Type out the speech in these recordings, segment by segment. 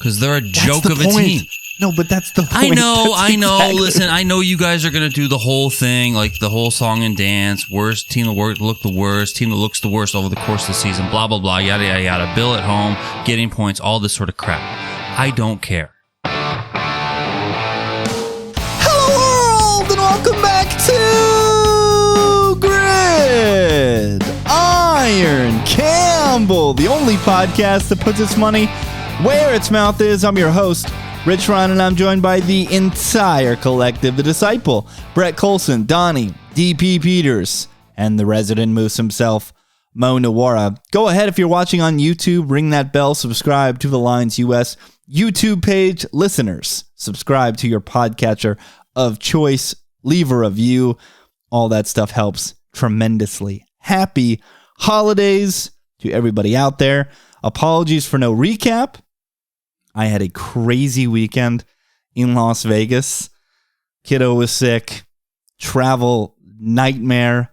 Because they're a joke of a team. No, but that's the point. I know. Exactly. Listen, I know you guys are going to do the whole thing, like the whole song and dance. Worst team that look the worst. Team that looks the worst over the course of the season. Blah, blah, blah. Yada, yada, yada. Bill at home, getting points, all this sort of crap. I don't care. Hello, world, and welcome back to Gridiron Campbell, the only podcast that puts its money where its mouth is. I'm your host, Rich Ron, and I'm joined by the entire collective, the Disciple, Brett Collson, Donnie, DP Peters, and the resident moose himself, Mo Nuwwarah. Go ahead, if you're watching on YouTube, ring that bell, subscribe to the Lions US YouTube page. Listeners, subscribe to your podcatcher of choice, leave a review. All that stuff helps tremendously. Happy holidays to everybody out there. Apologies for no recap. I had a crazy weekend in Las Vegas. Kiddo was sick. Travel nightmare.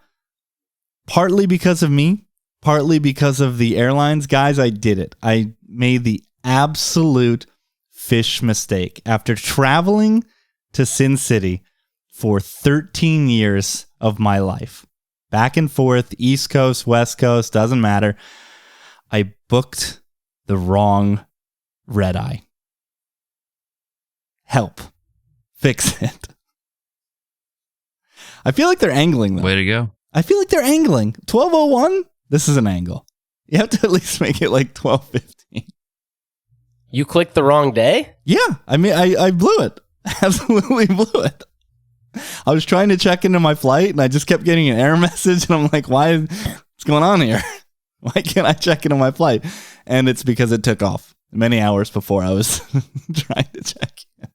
Partly because of me. Partly because of the airlines. Guys, I did it. I made the absolute fish mistake. After traveling to Sin City for 13 years of my life. Back and forth, East Coast, West Coast, doesn't matter. I booked the wrong red eye. Help. Fix it. I feel like they're angling, though. Way to go. I feel like they're angling. 12:01? This is an angle. You have to at least make it like 12:15. You clicked the wrong day? Yeah. I mean, I blew it. Absolutely blew it. I was trying to check into my flight, and I just kept getting an error message, and I'm like, what's going on here? Why can't I check into my flight? And it's because it took off many hours before I was trying to check in.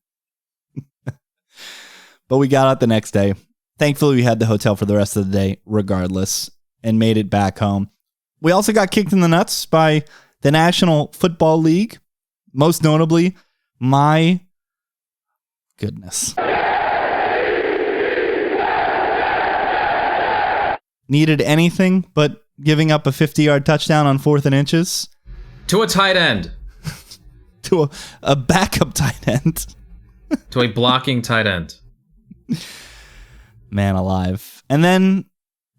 But we got out the next day. Thankfully, we had the hotel for the rest of the day regardless and made it back home. We also got kicked in the nuts by the National Football League. Most notably, my goodness. Needed anything but giving up a 50-yard touchdown on 4th and inches. To a tight end. To a backup tight end. To a blocking tight end. Man alive. And then,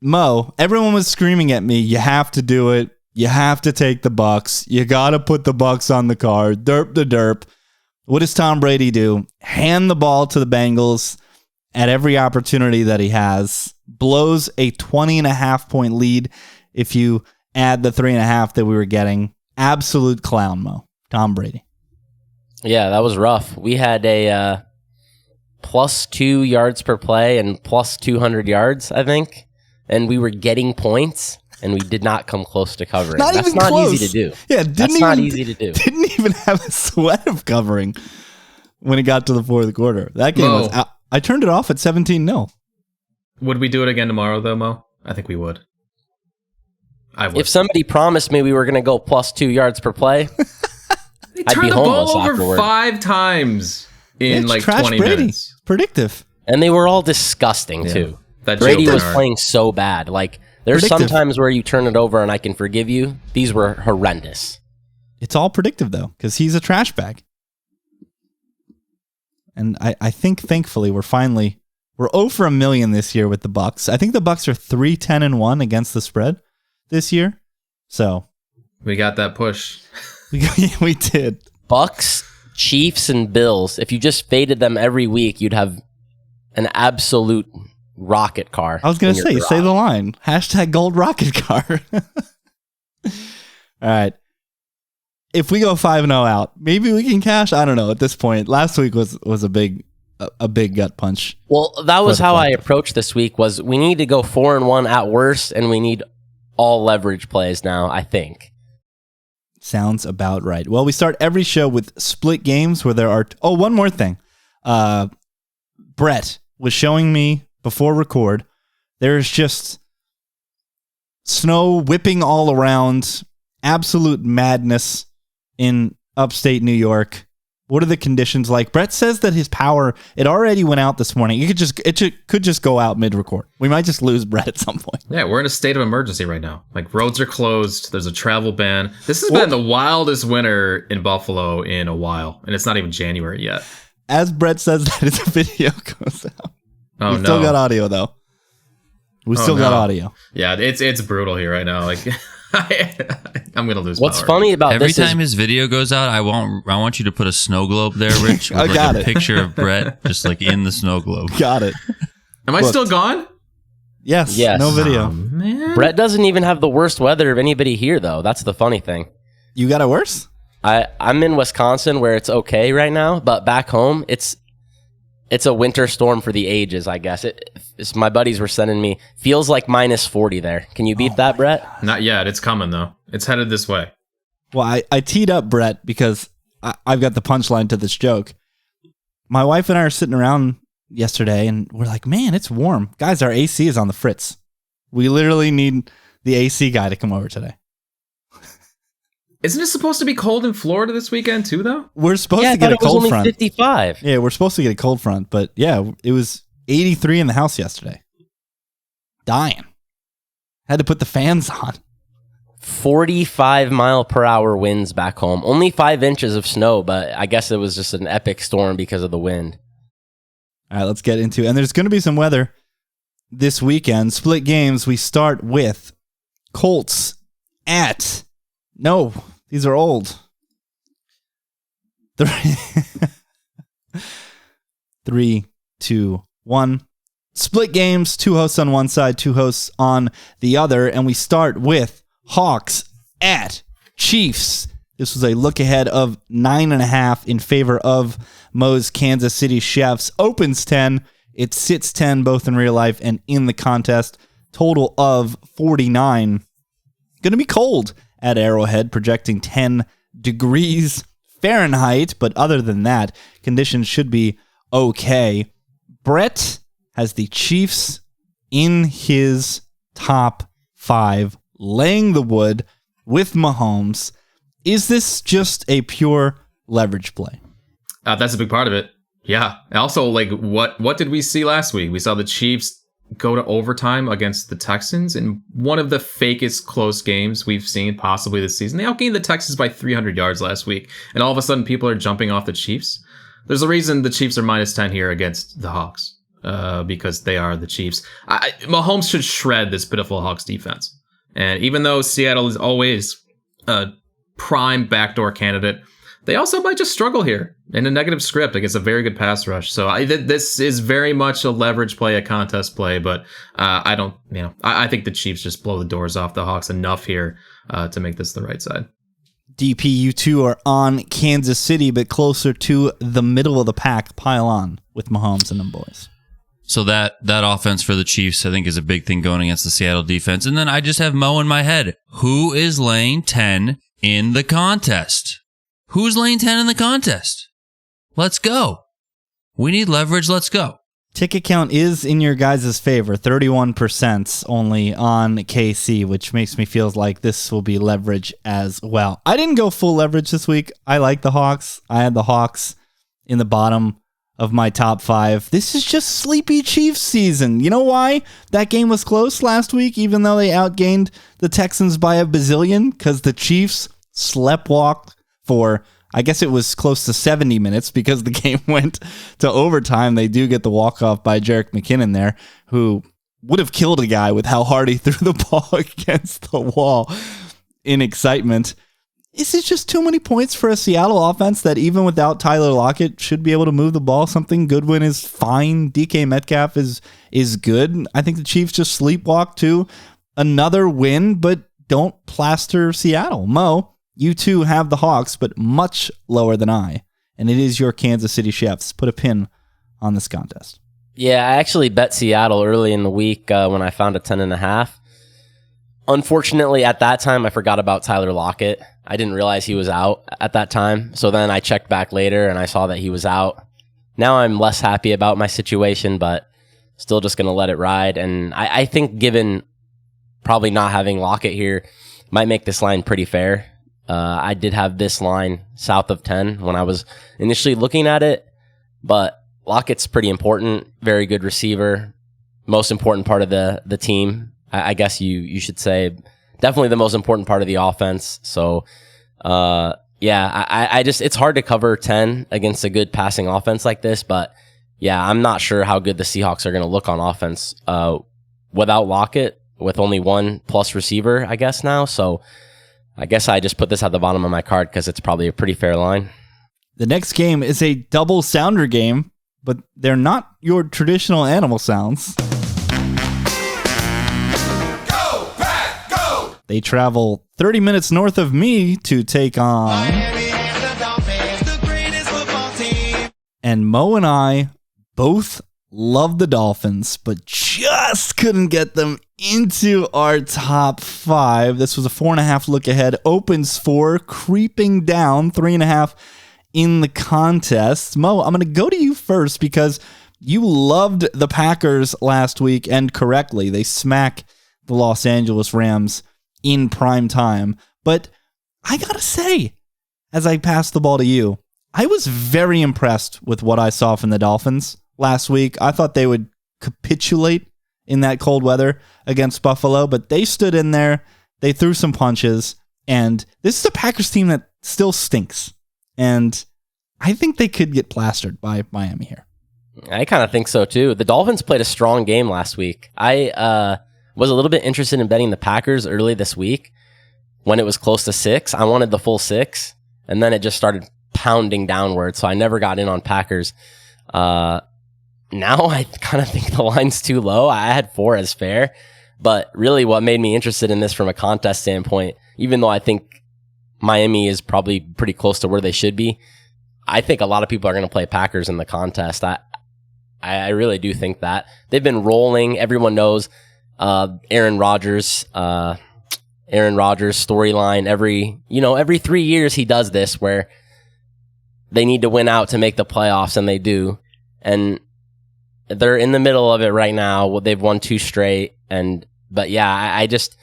Mo, everyone was screaming at me, you have to do it. You have to take the Bucs. You got to put the Bucs on the card. Derp the derp. What does Tom Brady do? Hand the ball to the Bengals at every opportunity that he has. Blows a 20.5-point lead if you add the 3.5 that we were getting. Absolute clown, Mo. Tom Brady. Yeah, that was rough. We had a plus 2 yards per play and plus 200 yards, I think. And we were getting points, and we did not come close to covering. That's not easy to do. Yeah, that's not easy to do. Didn't even have a sweat of covering when it got to the fourth quarter. That game was out. I turned it off at 17-0. Would we do it again tomorrow, though, Mo? I think we would. I would. If somebody promised me we were going to go plus 2 yards per play, I'd be homeless over afterward. 5 times in like 20 Brady. minutes. Predictive. And they were all disgusting, too. That Brady was playing so bad. Like, there's some times where you turn it over and I can forgive you. These were horrendous. It's all predictive, though, because he's a trash bag. And I think, thankfully, we're 0 for a million this year with the Bucs. I think the Bucs are 3-10-1 against the spread this year. So we got that push. We did. Bucs, Chiefs, and Bills. If you just faded them every week, you'd have an absolute rocket car. I was going to say the line. # gold rocket car. All right. If we go 5-0 out, maybe we can cash. I don't know at this point. Last week was a big gut punch. Well, that was how I approached this week. Was we need to go 4-1 at worst, and we need all leverage plays now, I think. Sounds about right. Well, we start every show with split games where there are... one more thing. Brett was showing me before record. There's just snow whipping all around. Absolute madness in upstate New York. What are the conditions like? Brett says that his power, it already went out this morning. It could just go out mid-record. We might just lose Brett at some point. Yeah, we're in a state of emergency right now. Like, roads are closed. There's a travel ban. This has been the wildest winter in Buffalo in a while, and it's not even January yet. As Brett says that, his video goes out. Oh, We still got audio, though. We still got audio. Yeah, it's brutal here right now. Like, I'm gonna lose. What's power. funny about Every this time is his video goes out, I want you to put a snow globe there, Rich. With I got a it. picture of Brett just like in the snow globe. Got it. Am I still gone? Yes. Yes. No video. Man, Brett doesn't even have the worst weather of anybody here, though. That's the funny thing. You got it worse? I'm in Wisconsin where it's okay right now, but back home it's a winter storm for the ages, I guess. It's my buddies were sending me, feels like minus 40 there. Can you beat that, Brett? not yet. It's coming though. It's headed this way. Well, I teed up Brett because I've got the punchline to this joke. My wife and I are sitting around yesterday and we're like, man, it's warm. Guys, our AC is on the fritz. We literally need the AC guy to come over today. Isn't it supposed to be cold in Florida this weekend too, though? We're supposed Yeah, I to get a thought it was cold only front. 55. Yeah, we're supposed to get a cold front, but yeah, it was 83 in the house yesterday. Dying. Had to put the fans on. 45 mile per hour winds back home. Only 5 inches of snow, but I guess it was just an epic storm because of the wind. All right, let's get into it. And there's going to be some weather this weekend. Split games. We start with Colts at... No, these are old. 3, 2, 1. Split games. 2 hosts on one side, 2 hosts on the other. And we start with Hawks at Chiefs. This was a look ahead of 9.5 in favor of Mo's Kansas City Chiefs. Opens 10. It sits 10 both in real life and in the contest. Total of 49. Going to be cold at Arrowhead, projecting 10 degrees Fahrenheit. But other than that, conditions should be okay. Brett has the Chiefs in his top 5, laying the wood with Mahomes. Is this just a pure leverage play? That's a big part of it. Yeah. And also, like, what did we see last week? We saw the Chiefs go to overtime against the Texans in one of the fakest close games we've seen possibly this season. They outgained the Texans by 300 yards last week, and all of a sudden people are jumping off the Chiefs. There's a reason the Chiefs are minus 10 here against the Hawks, because they are the Chiefs. Mahomes should shred this pitiful Hawks defense. And even though Seattle is always a prime backdoor candidate, they also might just struggle here in a negative script against a very good pass rush. So this is very much a leverage play, a contest play, but I think the Chiefs just blow the doors off the Hawks enough here to make this the right side. DP, you two are on Kansas City, but closer to the middle of the pack. Pile on with Mahomes and them boys. So that offense for the Chiefs, I think, is a big thing going against the Seattle defense. And then I just have Mo in my head. Who is laying 10 in the contest? Who's laying 10 in the contest? Let's go. We need leverage. Let's go. Ticket count is in your guys' favor, 31% only on KC, which makes me feel like this will be leverage as well. I didn't go full leverage this week. I like the Hawks. I had the Hawks in the bottom of my top 5. This is just sleepy Chiefs season. You know why that game was close last week, even though they outgained the Texans by a bazillion? Because the Chiefs sleptwalked for, I guess it was close to 70 minutes because the game went to overtime. They do get the walk-off by Jerick McKinnon there, who would have killed a guy with how hard he threw the ball against the wall in excitement. Is it just too many points for a Seattle offense that even without Tyler Lockett should be able to move the ball? Something Goodwin is fine. DK Metcalf is good. I think the Chiefs just sleepwalk to another win, but don't plaster Seattle. Mo, you two have the Hawks, but much lower than I. And it is your Kansas City Chiefs. Put a pin on this contest. Yeah, I actually bet Seattle early in the week when I found a 10.5. Unfortunately, at that time, I forgot about Tyler Lockett. I didn't realize he was out at that time. So then I checked back later and I saw that he was out. Now I'm less happy about my situation, but still just going to let it ride. And I think given probably not having Lockett here might make this line pretty fair. I did have this line south of 10 when I was initially looking at it, but Lockett's pretty important. Very good receiver. Most important part of the team. I guess you should say definitely the most important part of the offense. So, I just, it's hard to cover 10 against a good passing offense like this, but yeah, I'm not sure how good the Seahawks are going to look on offense, without Lockett, with only one plus receiver, I guess now. So I guess I just put this at the bottom of my card because it's probably a pretty fair line. The next game is a double sounder game, but they're not your traditional animal sounds. They travel 30 minutes north of me to take on Miami and the Dolphins, the greatest football team. And Mo and I both love the Dolphins, but just couldn't get them into our top 5. This was a 4.5 look ahead. Opens 4, creeping down 3.5 in the contest. Mo, I'm going to go to you first because you loved the Packers last week, and correctly. They smack the Los Angeles Rams in prime time. But I gotta say, as I pass the ball to you, I was very impressed with what I saw from the Dolphins last week. I thought they would capitulate in that cold weather against Buffalo, but they stood in there, they threw some punches, and this is a Packers team that still stinks. And I think they could get plastered by Miami here. I kind of think so too. The Dolphins played a strong game last week. I was a little bit interested in betting the Packers early this week when it was close to 6. I wanted the full 6, and then it just started pounding downward, so I never got in on Packers. Now I kind of think the line's too low. I had 4 as fair, but really what made me interested in this from a contest standpoint, even though I think Miami is probably pretty close to where they should be, I think a lot of people are going to play Packers in the contest. I really do think that. They've been rolling. Everyone knows Aaron Rodgers storyline. Every 3 years he does this where they need to win out to make the playoffs, and they do. And they're in the middle of it right now. They've won 2 straight. But I just,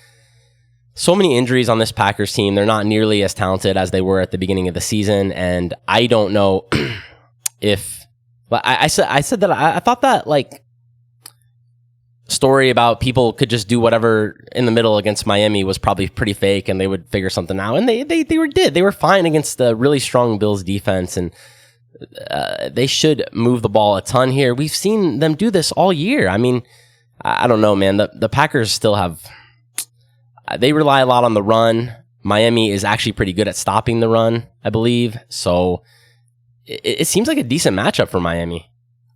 so many injuries on this Packers team. They're not nearly as talented as they were at the beginning of the season. And I don't know but I said that I thought that story about people could just do whatever in the middle against Miami was probably pretty fake, and they would figure something out. And they were fine against the really strong Bills defense, and they should move the ball a ton here. We've seen them do this all year. I mean, I don't know, man. The Packers still they rely a lot on the run. Miami is actually pretty good at stopping the run, I believe. So it seems like a decent matchup for Miami.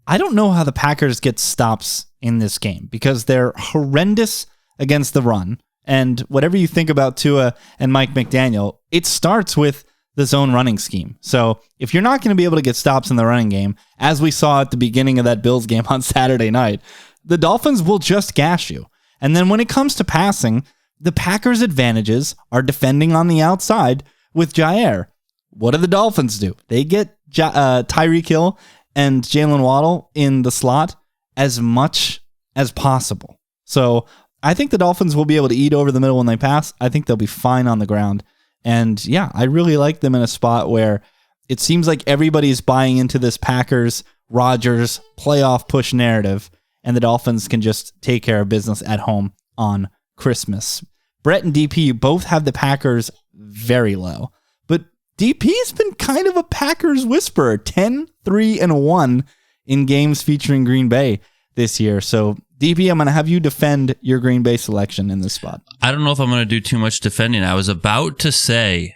I don't know how the Packers get stops in this game because they're horrendous against the run. And whatever you think about Tua and Mike McDaniel, it starts with the zone running scheme. So if you're not going to be able to get stops in the running game, as we saw at the beginning of that Bills game on Saturday night, the Dolphins will just gash you. And then when it comes to passing, the Packers' advantages are defending on the outside with Jair. What do the Dolphins do? They get Tyreek Hill and Jalen Waddle in the slot as much as possible. So I think the Dolphins will be able to eat over the middle when they pass. I think they'll be fine on the ground. And yeah, I really like them in a spot where it seems like everybody's buying into this Packers, Rodgers playoff push narrative, and the Dolphins can just take care of business at home on Christmas. Brett and DP, you both have the Packers very low, but DP's been kind of a Packers whisperer, 10-3-1 in games featuring Green Bay this year. So DP, I'm going to have you defend your Green Bay selection in this spot. I don't know if I'm going to do too much defending. I was about to say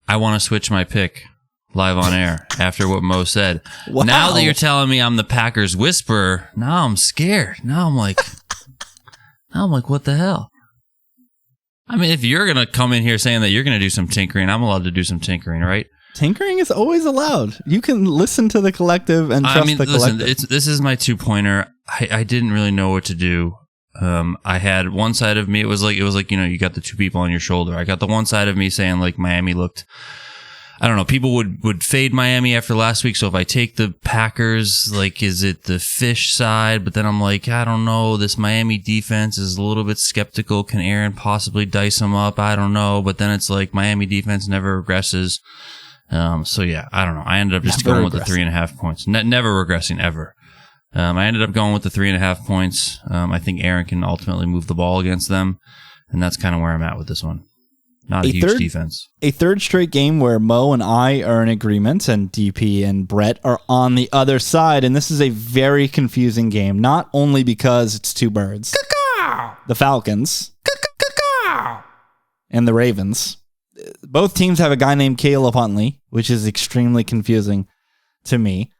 I want to switch my pick live on air after what Mo said. Wow. Now that you're telling me I'm the Packers whisperer, now I'm scared. Now I'm like, what the hell? I mean, if you're going to come in here saying that you're going to do some tinkering, I'm allowed to do some tinkering, right? Tinkering is always allowed. You can listen to the collective and trust the collective. This is my 2-pointer. I didn't really know what to do. I had one side of me, it was like, you got the 2 people on your shoulder. I got the one side of me saying like Miami looked, I don't know. People would fade Miami after last week. So if I take the Packers, like, is it the fish side? But then I'm like, I don't know. This Miami defense is a little bit skeptical. Can Aaron possibly dice them up? I don't know. But then it's like Miami defense never regresses. So yeah, I don't know. I ended up just going with the 3.5 points. Never regressing ever. I ended up going with the 3.5 points. I think Aaron can ultimately move the ball against them. And that's kind of where I'm at with this one. Not a huge defense. A third straight game where Mo and I are in agreement and DP and Brett are on the other side. And this is a very confusing game, not only because it's two birds, the Falcons and the Ravens. Both teams have a guy named Caleb Huntley, which is extremely confusing to me.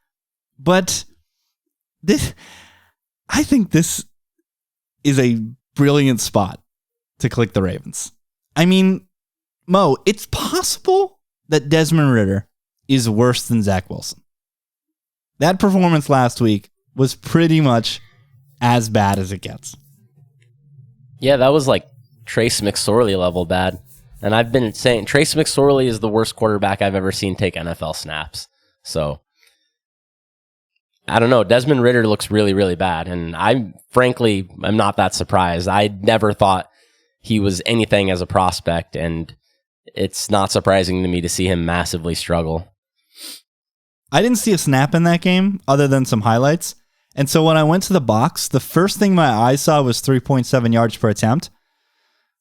But I think this is a brilliant spot to click the Ravens. I mean, Mo, it's possible that Desmond Ridder is worse than Zach Wilson. That performance last week was pretty much as bad as it gets. Yeah, that was like Trace McSorley level bad. And I've been saying Trace McSorley is the worst quarterback I've ever seen take NFL snaps. So, I don't know. Desmond Ridder looks really, really bad. And I'm not that surprised. I never thought he was anything as a prospect, and it's not surprising to me to see him massively struggle. I didn't see a snap in that game other than some highlights. And so when I went to the box, the first thing my eyes saw was 3.7 yards per attempt.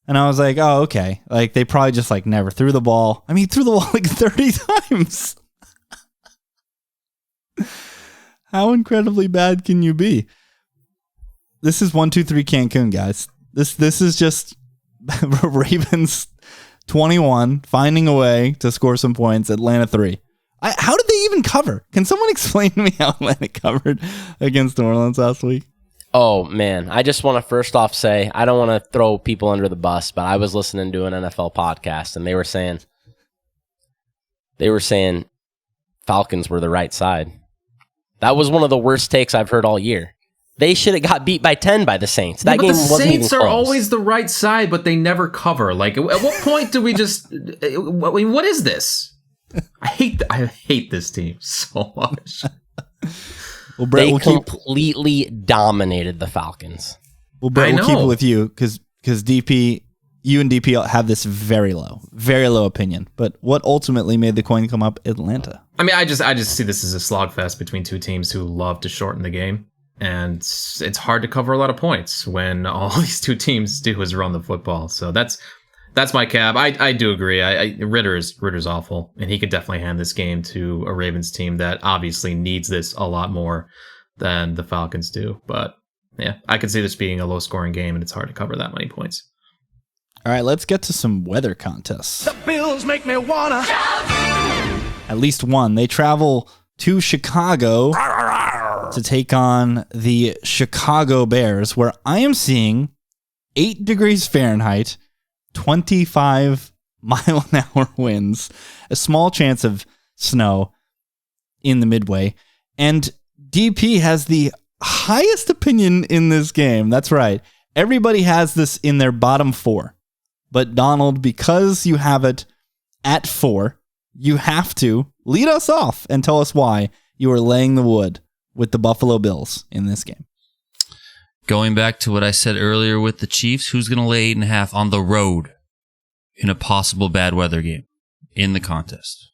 And I was like, oh, okay. Like, they probably just like never threw the ball. I mean, he threw the ball like 30 times. How incredibly bad can you be? This is 1-2-3 Cancun, guys. This is just Ravens 21 finding a way to score some points. Atlanta 3. How did they even cover? Can someone explain to me how Atlanta covered against New Orleans last week? Oh, man. I just want to first off say, I don't want to throw people under the bus, but I was listening to an NFL podcast, and they were saying Falcons were the right side. That was one of the worst takes I've heard all year. They should have got beat by 10 by the Saints. That game wasn't even Saints are close. always the right side, but they never cover. Like, at what point do we just... what is this? I hate this team so much. Well, Brett, they completely dominated the Falcons. Well, Brett, we'll keep it with you because DP, you and DP have this very low opinion. But what ultimately made the coin come up? Atlanta. I mean, I just see this as a slogfest between two teams who love to shorten the game. And it's hard to cover a lot of points when all these two teams do is run the football. So that's my cab. I do agree. Ritter's awful, and he could definitely hand this game to a Ravens team that obviously needs this a lot more than the Falcons do. But yeah, I can see this being a low-scoring game, and it's hard to cover that many points. All right, let's get to some weather contests. The Bills make me wanna. At least one. They travel to Chicago to take on the Chicago Bears, where I am seeing 8 degrees Fahrenheit, 25 mile-an-hour winds, a small chance of snow in the midway, and DP has the highest opinion in this game. That's right. Everybody has this in their bottom 4. But Donald, because you have it at 4, you have to lead us off and tell us why you are laying the wood with the Buffalo Bills in this game. Going back to what I said earlier with the Chiefs, who's going to lay 8.5 on the road in a possible bad weather game in the contest?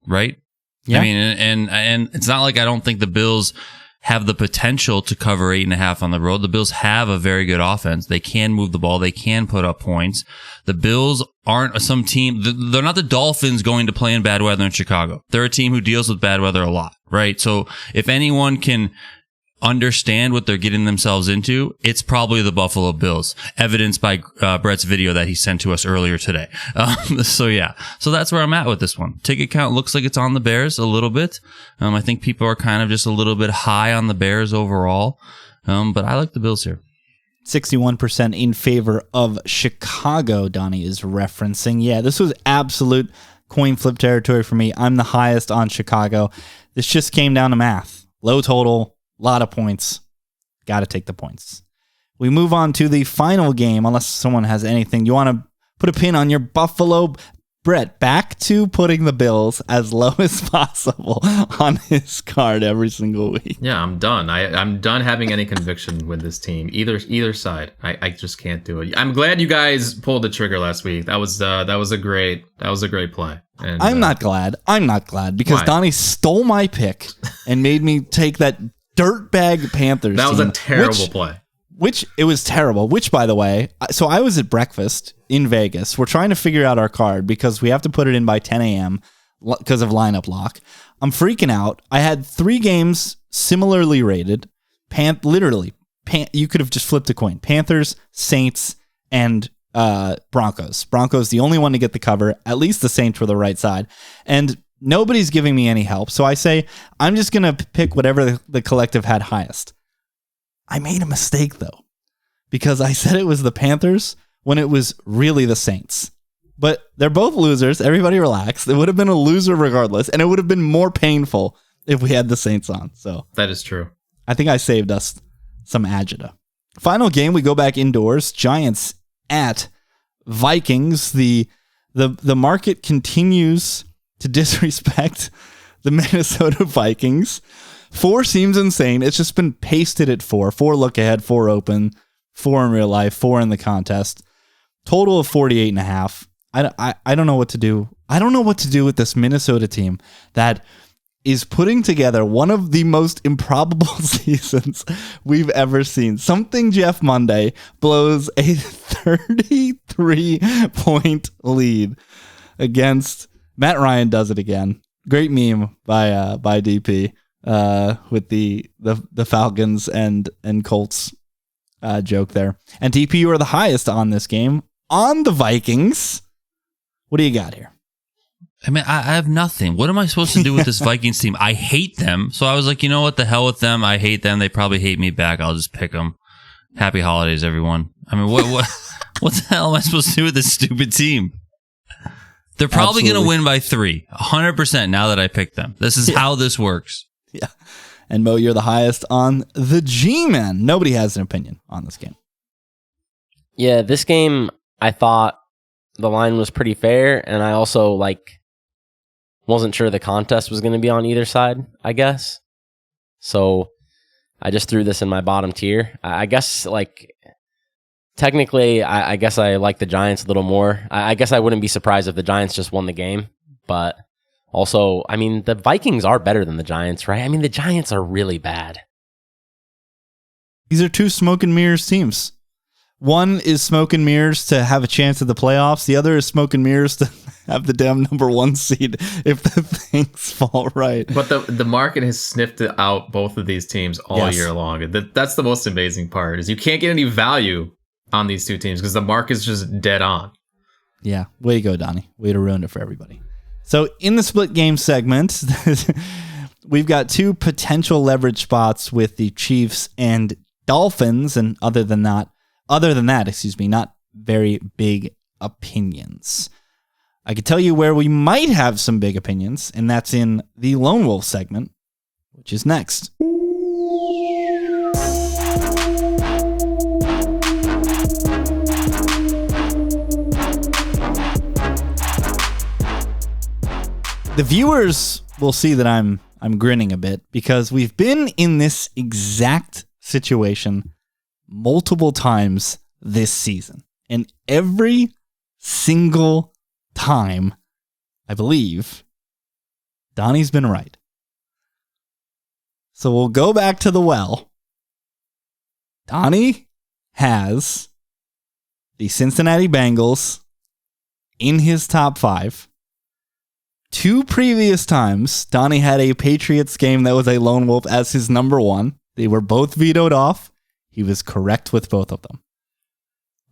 Right? Yeah. I mean, and it's not like I don't think the Bills have the potential to cover 8.5 on the road. The Bills have a very good offense. They can move the ball. They can put up points. The Bills aren't some team. They're not the Dolphins going to play in bad weather in Chicago. They're a team who deals with bad weather a lot, right? So if anyone can understand what they're getting themselves into, it's probably the Buffalo Bills, evidenced by Brett's video that he sent to us earlier today. So that's where I'm at with this one. Ticket count looks like it's on the Bears a little bit. I think people are kind of just a little bit high on the Bears overall, but I like the Bills here. 61% in favor of Chicago, Donnie is referencing. Yeah, this was absolute coin flip territory for me. I'm the highest on Chicago. This just came down to math. Low total, lot of points. Got to take the points. We move on to the final game, unless someone has anything. You want to put a pin on your Buffalo Brett, back to putting the Bills as low as possible on his card every single week. Yeah, I'm done. I'm done having any conviction with this team. Either side. I just can't do it. I'm glad you guys pulled the trigger last week. That was a great play. And, I'm not glad. I'm not glad because why? Donnie stole my pick and made me take that dirtbag Panthers That was team, a terrible play. Which it was terrible. Which, by the way, so I was at breakfast in Vegas. We're trying to figure out our card because we have to put it in by 10 a.m. because of lineup lock. I'm freaking out. I had 3 games similarly rated. You could have just flipped a coin. Panthers, Saints, and Broncos. Broncos, the only one to get the cover. At least the Saints were the right side. And nobody's giving me any help. So I say, I'm just going to pick whatever the collective had highest. I made a mistake, though, because I said it was the Panthers when it was really the Saints. But they're both losers. Everybody relax. It would have been a loser regardless, and it would have been more painful if we had the Saints on. So that is true. I think I saved us some agita. Final game, we go back indoors. Giants at Vikings. The market continues to disrespect the Minnesota Vikings. 4 seems insane. It's just been pasted at 4. 4 look ahead, 4 open, 4 in real life, 4 in the contest. Total of 48.5. I don't know what to do. I don't know what to do with this Minnesota team that is putting together one of the most improbable seasons we've ever seen. Something Jeff Monday blows a 33-point lead against Matt Ryan. Does it again. Great meme by DP. With the Falcons and Colts joke there. And DP, you are the highest on this game on the Vikings. What do you got here? I mean, I have nothing. What am I supposed to do with this Vikings team? I hate them. So I was like, you know what? The hell with them. I hate them. They probably hate me back. I'll just pick them. Happy holidays, everyone. I mean, what the hell am I supposed to do with this stupid team? They're probably going to win by 3. 100% now that I picked them. This is how this works. Yeah. And Mo, you're the highest on the G-Men. Nobody has an opinion on this game. Yeah, this game, I thought the line was pretty fair, and I also wasn't sure the contest was going to be on either side, I guess. So I just threw this in my bottom tier. I guess, technically, I guess I like the Giants a little more. I guess I wouldn't be surprised if the Giants just won the game, but also, I mean, the Vikings are better than the Giants, right? I mean, the Giants are really bad. These are 2 smoke and mirrors teams. One is smoke and mirrors to have a chance at the playoffs. The other is smoke and mirrors to have the damn number 1 seed if the things fall right. But the market has sniffed out both of these teams all year long. That's the most amazing part, is you can't get any value on these 2 teams because the market's just dead on. Yeah. Way to go, Donnie. Way to ruin it for everybody. So in the split game segment, we've got 2 potential leverage spots with the Chiefs and Dolphins, and other than that, not very big opinions. I could tell you where we might have some big opinions, and that's in the Lone Wolf segment, which is next. The viewers will see that I'm grinning a bit because we've been in this exact situation multiple times this season. And every single time, I believe, Donnie's been right. So we'll go back to the well. Donnie has the Cincinnati Bengals in his top 5. 2 previous times, Donnie had a Patriots game that was a Lone Wolf as his number 1. They were both vetoed off. He was correct with both of them.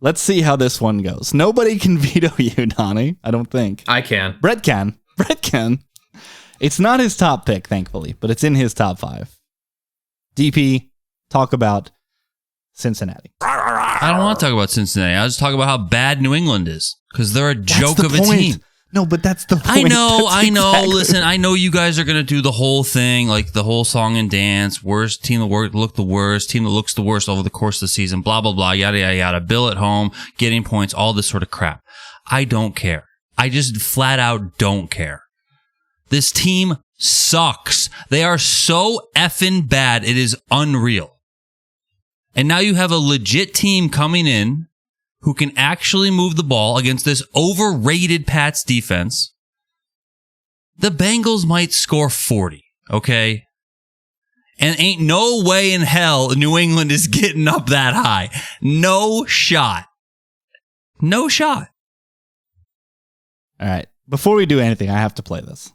Let's see how this one goes. Nobody can veto you, Donnie. I don't think. I can. Brett can. It's not his top pick, thankfully, but it's in his top 5. DP, talk about Cincinnati. I don't want to talk about Cincinnati. I was talking about how bad New England is because they're a joke of a team. No, but that's the point. I know. Exactly. Listen, I know you guys are going to do the whole thing, like the whole song and dance, worst team that look the worst, team that looks the worst over the course of the season, blah, blah, blah, yada, yada, yada, bill at home, getting points, all this sort of crap. I don't care. I just flat out don't care. This team sucks. They are so effing bad. It is unreal. And now you have a legit team coming in who can actually move the ball against this overrated Pats defense. The Bengals might score 40, okay? And ain't no way in hell New England is getting up that high. No shot. No shot. All right. Before we do anything, I have to play this.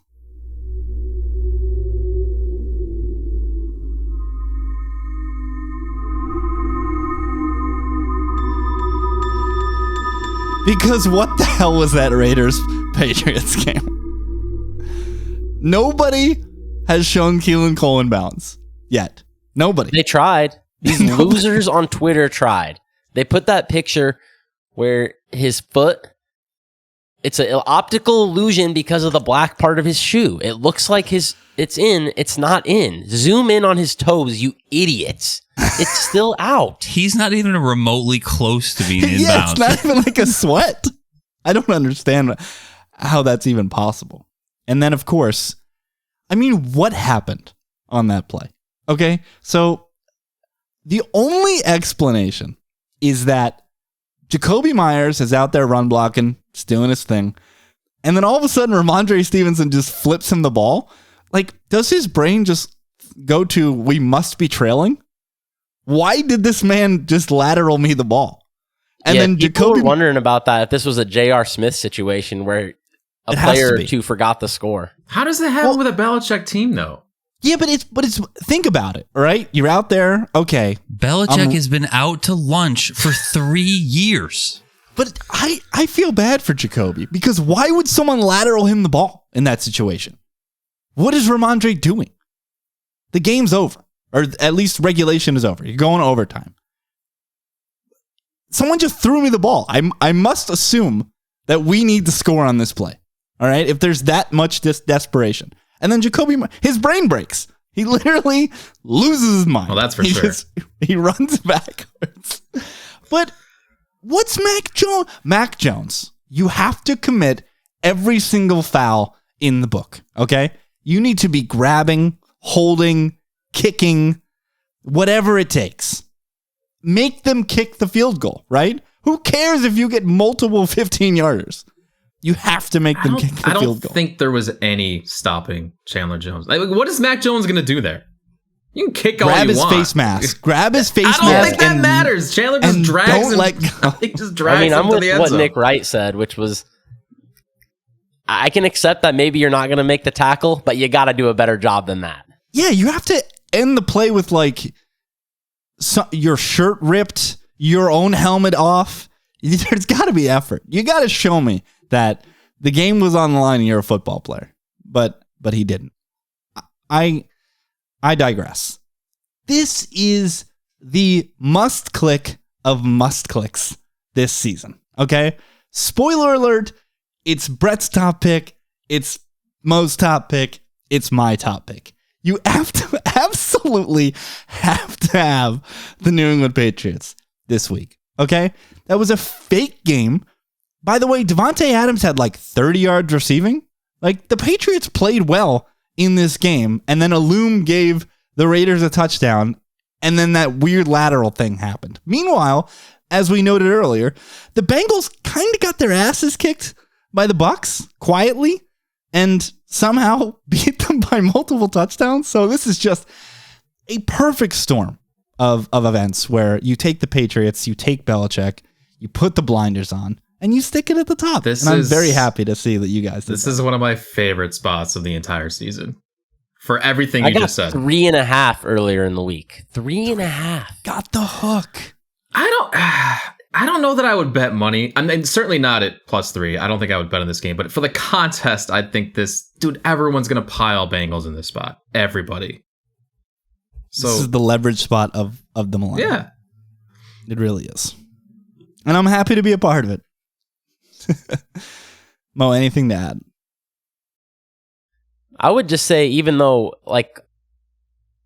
Because what the hell was that Raiders-Patriots game? Nobody has shown Keelan Cole in bounds yet. Nobody. They tried. These losers on Twitter tried. They put that picture where his foot, it's an optical illusion because of the black part of his shoe. It looks like it's not in. Zoom in on his toes, you idiots. It's still out. He's not even remotely close to being inbound. Yeah, it's not even like a sweat. I don't understand how that's even possible. And then, of course, I mean, what happened on that play? Okay, so the only explanation is that Jacoby Myers is out there run blocking, just doing his thing, and then all of a sudden Ramondre Stevenson just flips him the ball. Like, does his brain just go to, we must be trailing? Why did this man just lateral me the ball? And then Jacoby were wondering about that, if this was a J.R. Smith situation where a player or two forgot the score. How does that happen with a Belichick team, though? Yeah, but it's think about it, all right? You're out there, okay. Belichick has been out to lunch for 3 years. But I feel bad for Jacoby, because why would someone lateral him the ball in that situation? What is Ramondre doing? The game's over. Or at least regulation is over. You're going to overtime. Someone just threw me the ball. I must assume that we need to score on this play. All right? If there's that much desperation. And then Jacoby, his brain breaks. He literally loses his mind. Well, that's for sure. He runs backwards. But what's Mac Jones? Mac Jones, you have to commit every single foul in the book. Okay? You need to be grabbing, holding, kicking, whatever it takes. Make them kick the field goal, right? Who cares if you get multiple 15-yarders? You have to make them kick the field goal. I don't think there was any stopping Chandler Jones. Like, what is Mac Jones going to do there? You can kick all you want. Grab his face mask. Grab his face mask. I don't think that matters. Chandler just drags him. He just drags him to the end zone. What Nick Wright said, which was, I can accept that maybe you're not going to make the tackle, but you got to do a better job than that. Yeah, you have to end the play with like your shirt ripped, your own helmet off. There's got to be effort. You got to show me that the game was on the line and you're a football player. But he didn't. I digress. This is the must click of must clicks this season. Okay? Spoiler alert, it's Brett's top pick, it's Mo's top pick, it's my top pick. You absolutely have to have the New England Patriots this week. Okay? That was a fake game. By the way, Devontae Adams had like 30 yards receiving. Like, the Patriots played well in this game, and then Alum gave the Raiders a touchdown, and then that weird lateral thing happened. Meanwhile, as we noted earlier, the Bengals kind of got their asses kicked by the Bucs quietly, and somehow beat them by multiple touchdowns. So this is just a perfect storm of events where you take the Patriots, you take Belichick, you put the blinders on, and you stick it at the top. I'm very happy to see that you guys did This is one of my favorite spots of the entire season. For everything you just said. 3.5 earlier in the week. 3.5. Got the hook. I don't know that I would bet money. I mean, certainly not at +3. I don't think I would bet on this game. But for the contest, I think everyone's going to pile Bengals in this spot. Everybody. So this is the leverage spot of the millennium. Yeah. It really is. And I'm happy to be a part of it. Mo, anything to add? I would just say, even though,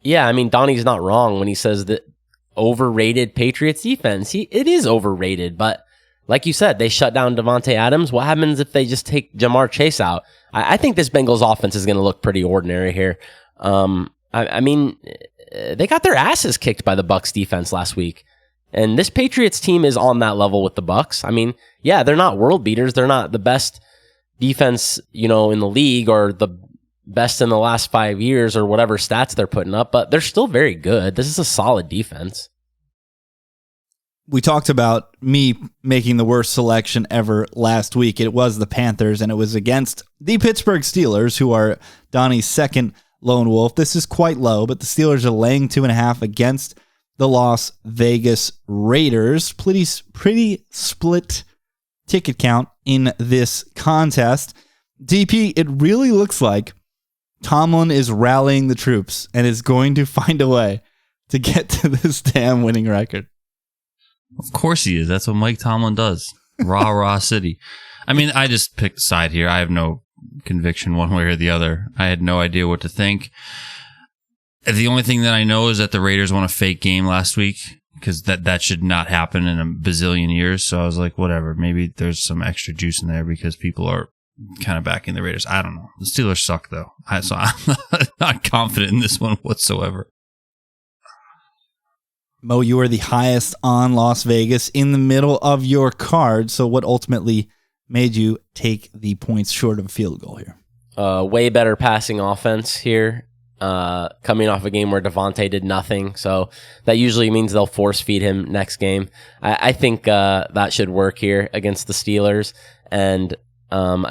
Donnie's not wrong when he says that overrated Patriots defense. It is overrated, but like you said, they shut down Devontae Adams. What happens if they just take Jamar Chase out? I think this Bengals offense is going to look pretty ordinary here. I mean, they got their asses kicked by the Bucs defense last week. And this Patriots team is on that level with the Bucs. I mean, yeah, they're not world beaters. They're not the best defense, in the league or the best in the last 5 years or whatever stats they're putting up, but they're still very good. This is a solid defense. We talked about me making the worst selection ever last week. It was the Panthers, and it was against the Pittsburgh Steelers, who are Donnie's second lone wolf. This is quite low, but the Steelers are laying 2.5 against the Las Vegas Raiders. Pretty split ticket count in this contest. DP, it really looks like Tomlin is rallying the troops and is going to find a way to get to this damn winning record. Of course he is. That's what Mike Tomlin does. Rah city. I mean, I just picked a side here. I have no conviction one way or the other. I had no idea what to think. The only thing that I know is that the Raiders won a fake game last week, because that should not happen in a bazillion years. So I was like, whatever. Maybe there's some extra juice in there because people are kind of backing the Raiders. I don't know. The Steelers suck, though. So I'm not confident in this one whatsoever. Mo, you are the highest on Las Vegas in the middle of your card. So what ultimately made you take the points short of a field goal here? Way better passing offense here. Coming off a game where Devontae did nothing. So that usually means they'll force feed him next game. I think that should work here against the Steelers. And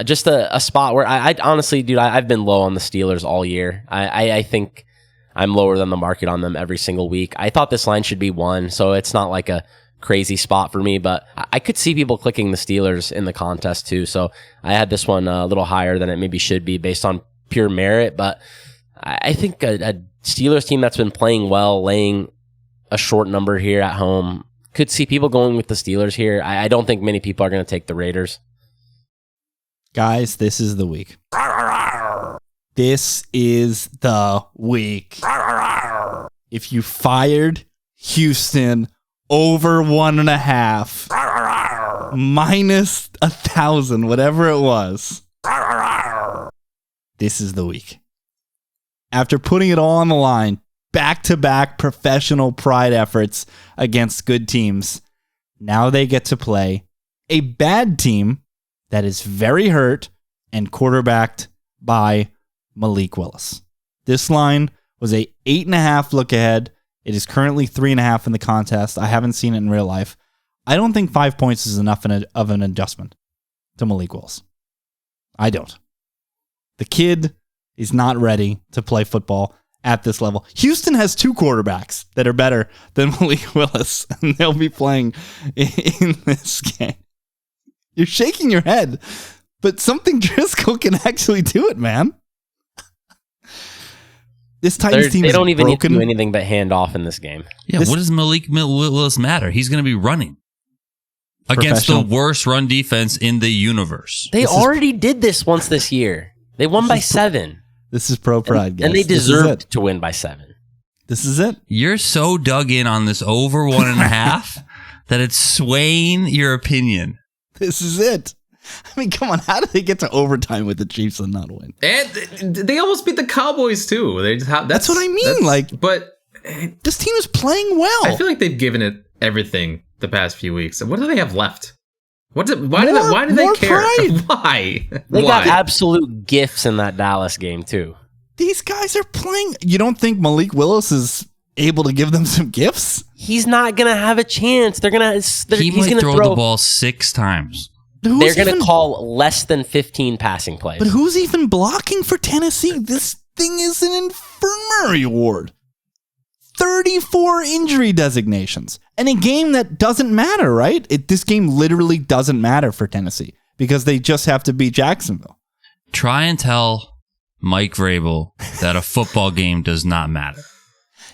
just a spot where I honestly, dude, I've been low on the Steelers all year. I think I'm lower than the market on them every single week. I thought this line should be 1, so it's not like a crazy spot for me, but I could see people clicking the Steelers in the contest too. So I had this one a little higher than it maybe should be based on pure merit, but I think a Steelers team that's been playing well, laying a short number here at home, could see people going with the Steelers here. I don't think many people are going to take the Raiders. Guys, this is the week. This is the week. If you fired Houston over 1.5, minus 1,000, whatever it was, this is the week. After putting it all on the line, back-to-back professional pride efforts against good teams, now they get to play a bad team that is very hurt and quarterbacked by Malik Willis. This line was a 8.5 look ahead. It is currently 3.5 in the contest. I haven't seen it in real life. I don't think 5 points is enough of an adjustment to Malik Willis. I don't. The kid is not ready to play football at this level. Houston has 2 quarterbacks that are better than Malik Willis, and they'll be playing in this game. You're shaking your head, but something Driscoll can actually do it, man. This Titans team they don't even broken. need to do anything but hand off in this game. Yeah, what does Malik Willis matter? He's going to be running against the worst run defense in the universe. They already did this once this year. They won by 7. This is pro pride, guys. And they deserved to win by 7. This is it. You're so dug in on this over 1.5 that it's swaying your opinion. This is it. I mean, come on. How did they get to overtime with the Chiefs and not win? And they almost beat the Cowboys too. That's what I mean. But this team is playing well. I feel like they've given it everything the past few weeks. What do they have left? Why do they care? Pride. Why? They got absolute gifts in that Dallas game too. These guys are playing. You don't think Malik Willis is able to give them some gifts? He's not gonna have a chance. He's gonna throw the ball 6 times. They're going to call less than 15 passing plays. But who's even blocking for Tennessee? This thing is an infirmary award. 34 injury designations. And a game that doesn't matter, right? This game literally doesn't matter for Tennessee because they just have to beat Jacksonville. Try and tell Mike Vrabel that a football game does not matter.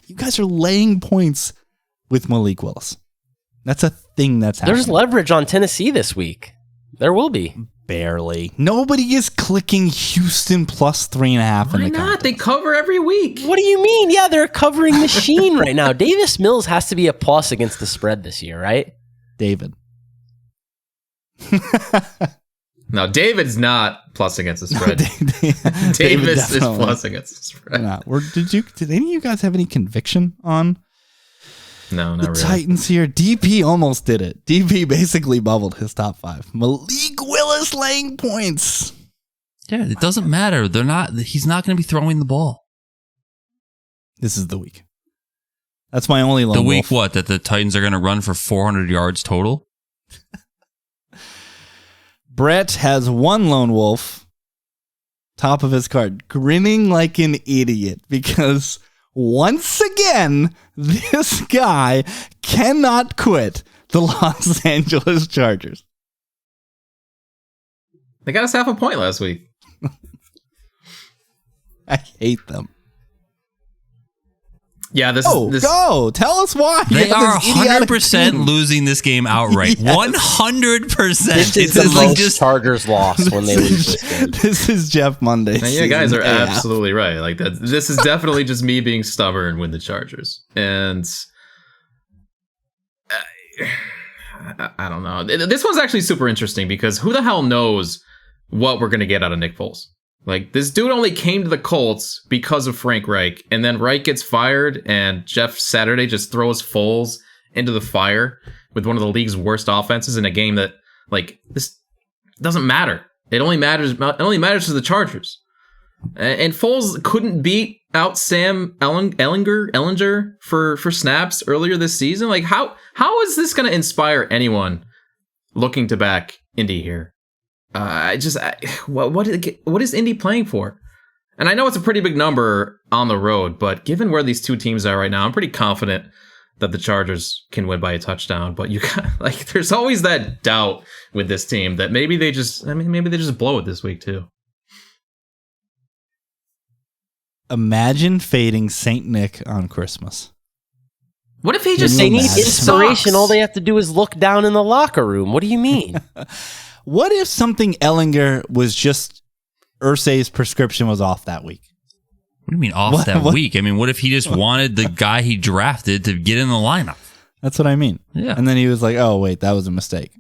You guys are laying points with Malik Willis. That's a thing that's happening. There's leverage on Tennessee this week. There will be. Barely. Nobody is clicking Houston plus 3.5 in the contest. Why not? They cover every week. What do you mean? Yeah, they're a covering machine right now. Davis Mills has to be a plus against the spread this year, right? David, No, David's not plus against the spread. Davis is plus against the spread. No. Did any of you guys have any conviction on No, not really. Titans here? DP almost did it. DP basically bubbled his top 5. Malik Willis laying points. Yeah, it doesn't matter. He's not going to be throwing the ball. This is the week. That's my only lone The week wolf. what? That the Titans are going to run for 400 yards total? Brett has one lone wolf, top of his card, grinning like an idiot because once again, this guy cannot quit the Los Angeles Chargers. They got us half a point last week. I hate them. Yeah, this. Go! Tell us why. They You have are this idiotic 100% team. losing this game outright. Yes. 100%. This is the most Chargers loss when they lose this game. This is Jeff Monday. And you guys are absolutely right. Like that. This is definitely just me being stubborn with the Chargers, and I don't know. This one's actually super interesting because who the hell knows what we're gonna get out of Nick Foles? Like, this dude only came to the Colts because of Frank Reich, and then Reich gets fired, and Jeff Saturday just throws Foles into the fire with one of the league's worst offenses in a game that, like, this doesn't matter. It only matters to the Chargers. And Foles couldn't beat out Sam Ellinger for snaps earlier this season. Like, how is this going to inspire anyone looking to back Indy here? What is Indy playing for? And I know it's a pretty big number on the road, but given where these two teams are right now, I'm pretty confident that the Chargers can win by a touchdown. But you got, like, there's always that doubt with this team that maybe they just blow it this week too. Imagine fading Saint Nick on Christmas. What if he just They need Imagine. inspiration. All they have to do is look down in the locker room. What do you mean? What if something Ellinger was just Irsay's prescription was off that week? What do you mean off that week? I mean, what if he just wanted the guy he drafted to get in the lineup? That's what I mean. Yeah. And then he was like, oh, wait, that was a mistake.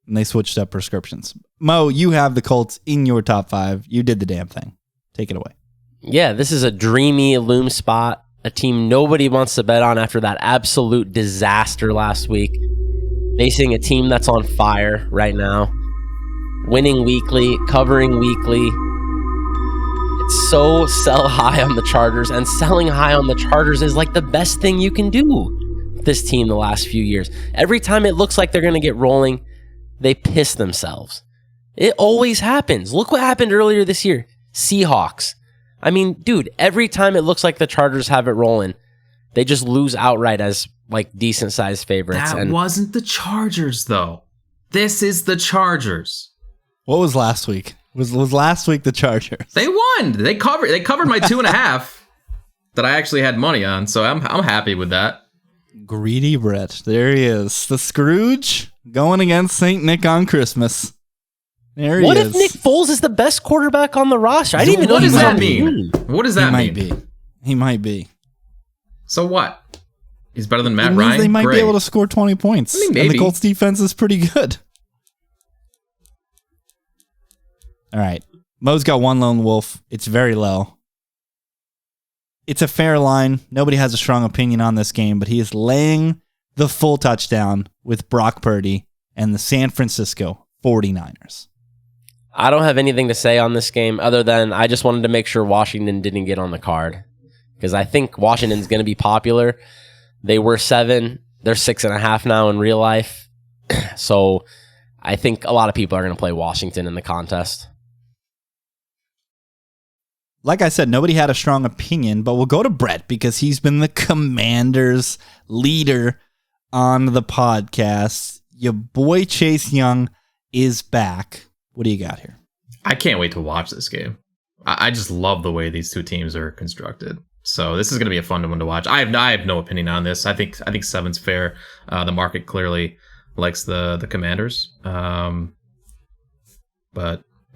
And they switched up prescriptions. Mo, you have the Colts in your top 5. You did the damn thing. Take it away. Yeah, this is a dreamy loom spot. A team nobody wants to bet on after that absolute disaster last week. Facing a team that's on fire right now. Winning weekly, covering weekly. It's so sell high on the Chargers, and selling high on the Chargers is like the best thing you can do with this team the last few years. Every time it looks like they're going to get rolling, they piss themselves. It always happens. Look what happened earlier this year. Seahawks. I mean, dude, every time it looks like the Chargers have it rolling, they just lose outright as like decent sized favorites. That wasn't the Chargers, though. This is the Chargers. What was last week? Was last week the Chargers? They won. They covered my 2.5 that I actually had money on, so I'm happy with that. Greedy Brett. There he is. The Scrooge going against St. Nick on Christmas. There he is. What if Nick Foles is the best quarterback on the roster? I didn't even know What he does was that on the mean? team. What does that mean? He might be. So what? He's better than Matt It means Ryan? they might Great. be able to score 20 points. I mean, and maybe. the Colts defense is pretty good. All right. Mo's got one lone wolf. It's very low. It's a fair line. Nobody has a strong opinion on this game, but he is laying the full touchdown with Brock Purdy and the San Francisco 49ers. I don't have anything to say on this game other than I just wanted to make sure Washington didn't get on the card because I think Washington's going to be popular. They were 7. They're 6.5 now in real life. So I think a lot of people are going to play Washington in the contest. Like I said, nobody had a strong opinion, but we'll go to Brett because he's been the Commanders leader on the podcast. Your boy Chase Young is back. What do you got here? I can't wait to watch this game. I just love the way these two teams are constructed. So this is going to be a fun one to watch. I have no opinion on this. I think 7's fair. The market clearly likes the Commanders. But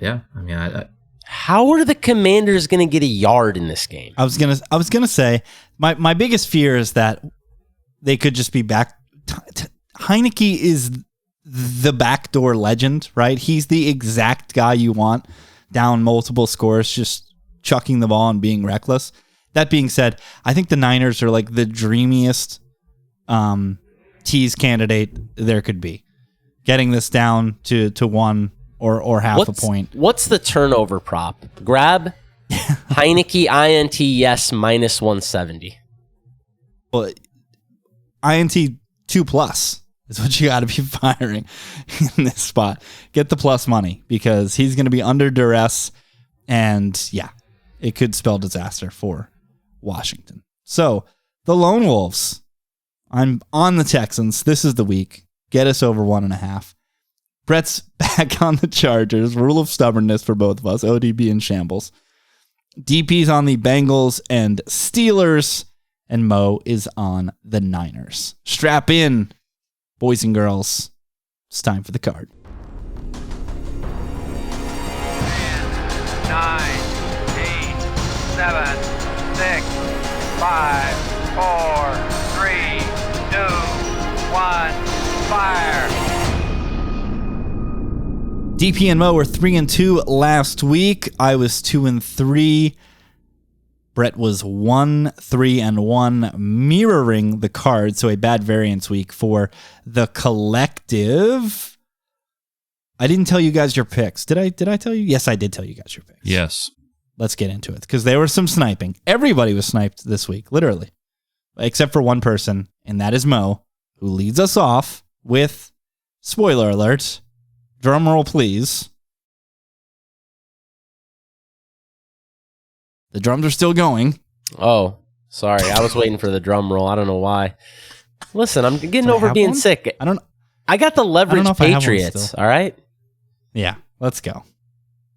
yeah, I mean, How are the Commanders going to get a yard in this game? I was gonna say my biggest fear is that they could just be back. Heineke is the backdoor legend, right? He's the exact guy you want down multiple scores, just chucking the ball and being reckless. That being said, I think the Niners are like the dreamiest tease candidate there could be. Getting this down to 1 or half a point. What's the turnover prop? Grab Heineke INT yes minus 170. Well, INT 2+ is what you got to be firing in this spot. Get the plus money because he's going to be under duress, and yeah, it could spell disaster for Washington. So the Lone Wolves, I'm on the Texans. This is the week. Get us over 1.5. Brett's back on the Chargers. Rule of stubbornness for both of us. ODB in shambles. DP's on the Bengals and Steelers. And Mo is on the Niners. Strap in, boys and girls. It's time for the card. 10, 9, 8, 7, 6, 5, 4, 3, 2, 1, fire. DP and Mo were 3-2 last week. I was 2-3. Brett was 1-3-1, mirroring the card. So a bad variance week for the collective. I didn't tell you guys your picks. Did I tell you? Yes, I did tell you guys your picks. Yes. Let's get into it because there was some sniping. Everybody was sniped this week, literally, except for one person, and that is Mo, who leads us off with, spoiler alert, drum roll please. The drums are still going. Oh, sorry. I was waiting for the drum roll. I don't know why. Listen, I'm getting over being sick. I got the leverage Patriots, all right? Yeah, let's go.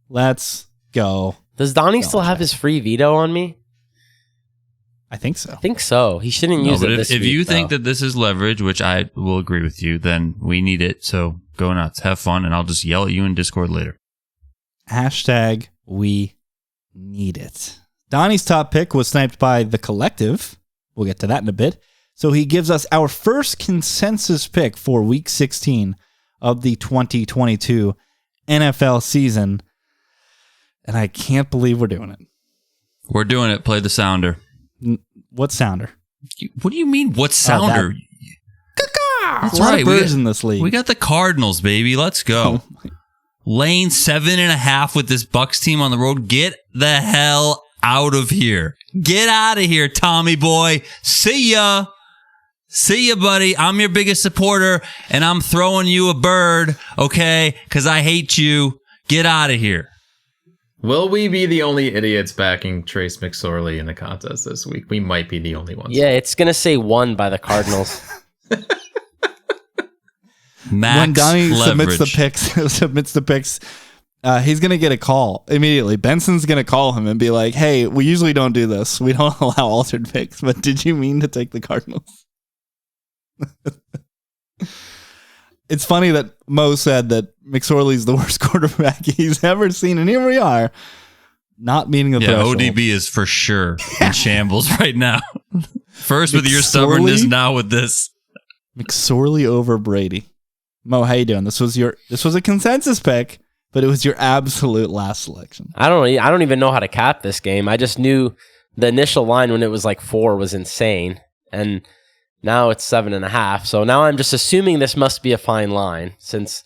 Let's go. Does Donnie still have his free veto on me? I think so. I think so. He shouldn't use it this week. If you think that this is leverage, which I will agree with you, then we need it. So go nuts. Have fun, and I'll just yell at you in Discord later. Hashtag we need it. Donnie's top pick was sniped by the collective. We'll get to that in a bit. So he gives us our first consensus pick for week 16 of the 2022 NFL season. And I can't believe we're doing it. We're doing it. Play the sounder. What sounder? What do you mean, what sounder? That's a lot right. of birds in this league. We got the Cardinals, baby. Let's go. Lane 7.5 with this Bucks team on the road. Get the hell out of here. Get out of here, Tommy boy. See ya. See ya, buddy. I'm your biggest supporter, and I'm throwing you a bird, okay? Because I hate you. Get out of here. Will we be the only idiots backing Trace McSorley in the contest this week? We might be the only ones. Yeah, it's going to say won by the Cardinals. Max when Donnie leverage. submits the picks, he's going to get a call immediately. Benson's going to call him and be like, hey, we usually don't do this. We don't allow altered picks, but did you mean to take the Cardinals? It's funny that Mo said that McSorley's the worst quarterback he's ever seen, and here we are, not meeting the threshold. ODB is for sure in shambles right now. First with your McSorley? stubbornness, now with this. McSorley over Brady. Mo, how you doing? This was a consensus pick, but it was your absolute last selection. I don't even know how to cap this game. I just knew the initial line when it was like 4 was insane, and now it's 7.5. So now I'm just assuming this must be a fine line since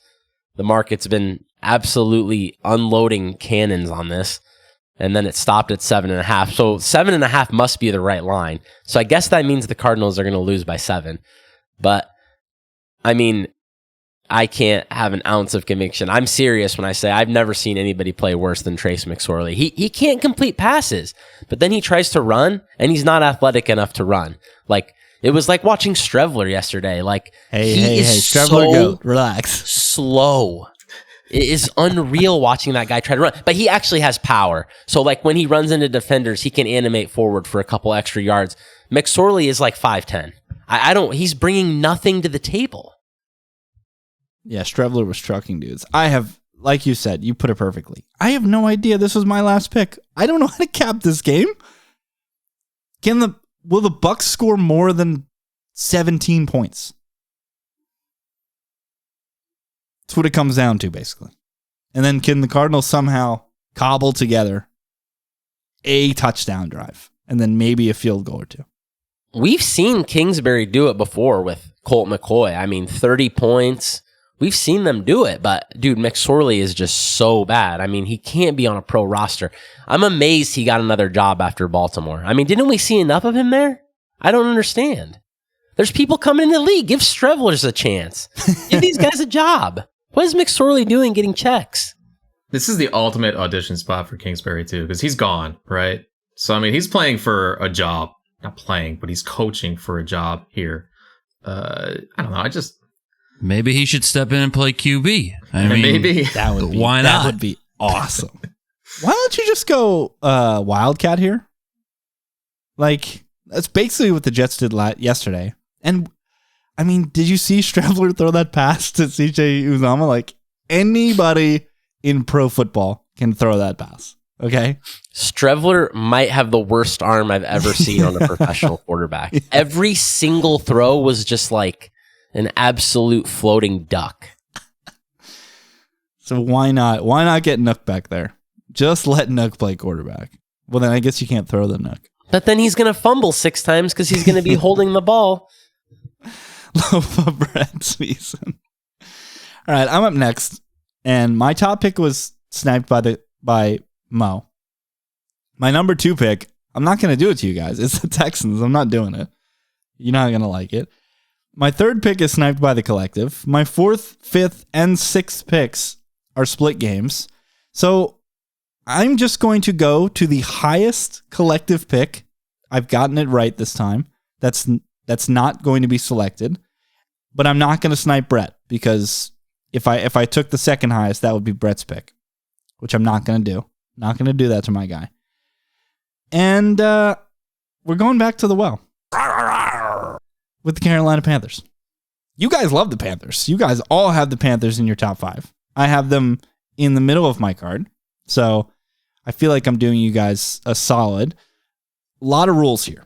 the market's been absolutely unloading cannons on this. And then it stopped at 7.5. So 7.5 must be the right line. So I guess that means the Cardinals are going to lose by 7. But I mean, I can't have an ounce of conviction. I'm serious when I say I've never seen anybody play worse than Trace McSorley. He can't complete passes, but then he tries to run and he's not athletic enough to run. Like, it was like watching Strevler yesterday. Like, hey, Strevler, go relax. Slow. It is unreal watching that guy try to run, but he actually has power. So like when he runs into defenders, he can animate forward for a couple extra yards. McSorley is like 5'10". He's bringing nothing to the table. Yeah, Strevler was trucking dudes. I have, like you said, you put it perfectly. I have no idea. This was my last pick. I don't know how to cap this game. Will the Bucks score more than 17 points? That's what it comes down to, basically. And then can the Cardinals somehow cobble together a touchdown drive and then maybe a field goal or two? We've seen Kingsbury do it before with Colt McCoy. I mean, 30 points. We've seen them do it, but dude, McSorley is just so bad. I mean, he can't be on a pro roster. I'm amazed he got another job after Baltimore. I mean, didn't we see enough of him there? I don't understand. There's people coming in the league. Give Strevlers a chance. Give these guys a job. What is McSorley doing getting checks? This is the ultimate audition spot for Kingsbury, too, because he's gone, right? So, I mean, he's playing for a job. Not playing, but he's coaching for a job here. I don't know. Maybe he should step in and play QB. I mean, maybe. Why not? That would be awesome. Why don't you just go Wildcat here? Like, that's basically what the Jets did yesterday. And, I mean, did you see Strevler throw that pass to CJ Uzomah? Like, anybody in pro football can throw that pass, okay? Strevler might have the worst arm I've ever seen on a professional quarterback. Yeah. Every single throw was just like an absolute floating duck. So why not? Why not get Nook back there? Just let Nook play quarterback. Well, then I guess you can't throw the Nook. But then he's going to fumble 6 times because he's going to be holding the ball. Loaf of bread season. All right, I'm up next. And my top pick was sniped by Mo. My number 2 pick, I'm not going to do it to you guys. It's the Texans. I'm not doing it. You're not going to like it. My 3rd pick is sniped by the collective. My 4th, 5th, and 6th picks are split games. So I'm just going to go to the highest collective pick. I've gotten it right this time. That's not going to be selected. But I'm not going to snipe Brett because if I took the second highest, that would be Brett's pick, which I'm not going to do. Not going to do that to my guy. And we're going back to the well with the Carolina Panthers. You guys love the Panthers. You guys all have the Panthers in your top 5. I have them in the middle of my card. So I feel like I'm doing you guys a solid. A lot of rules here.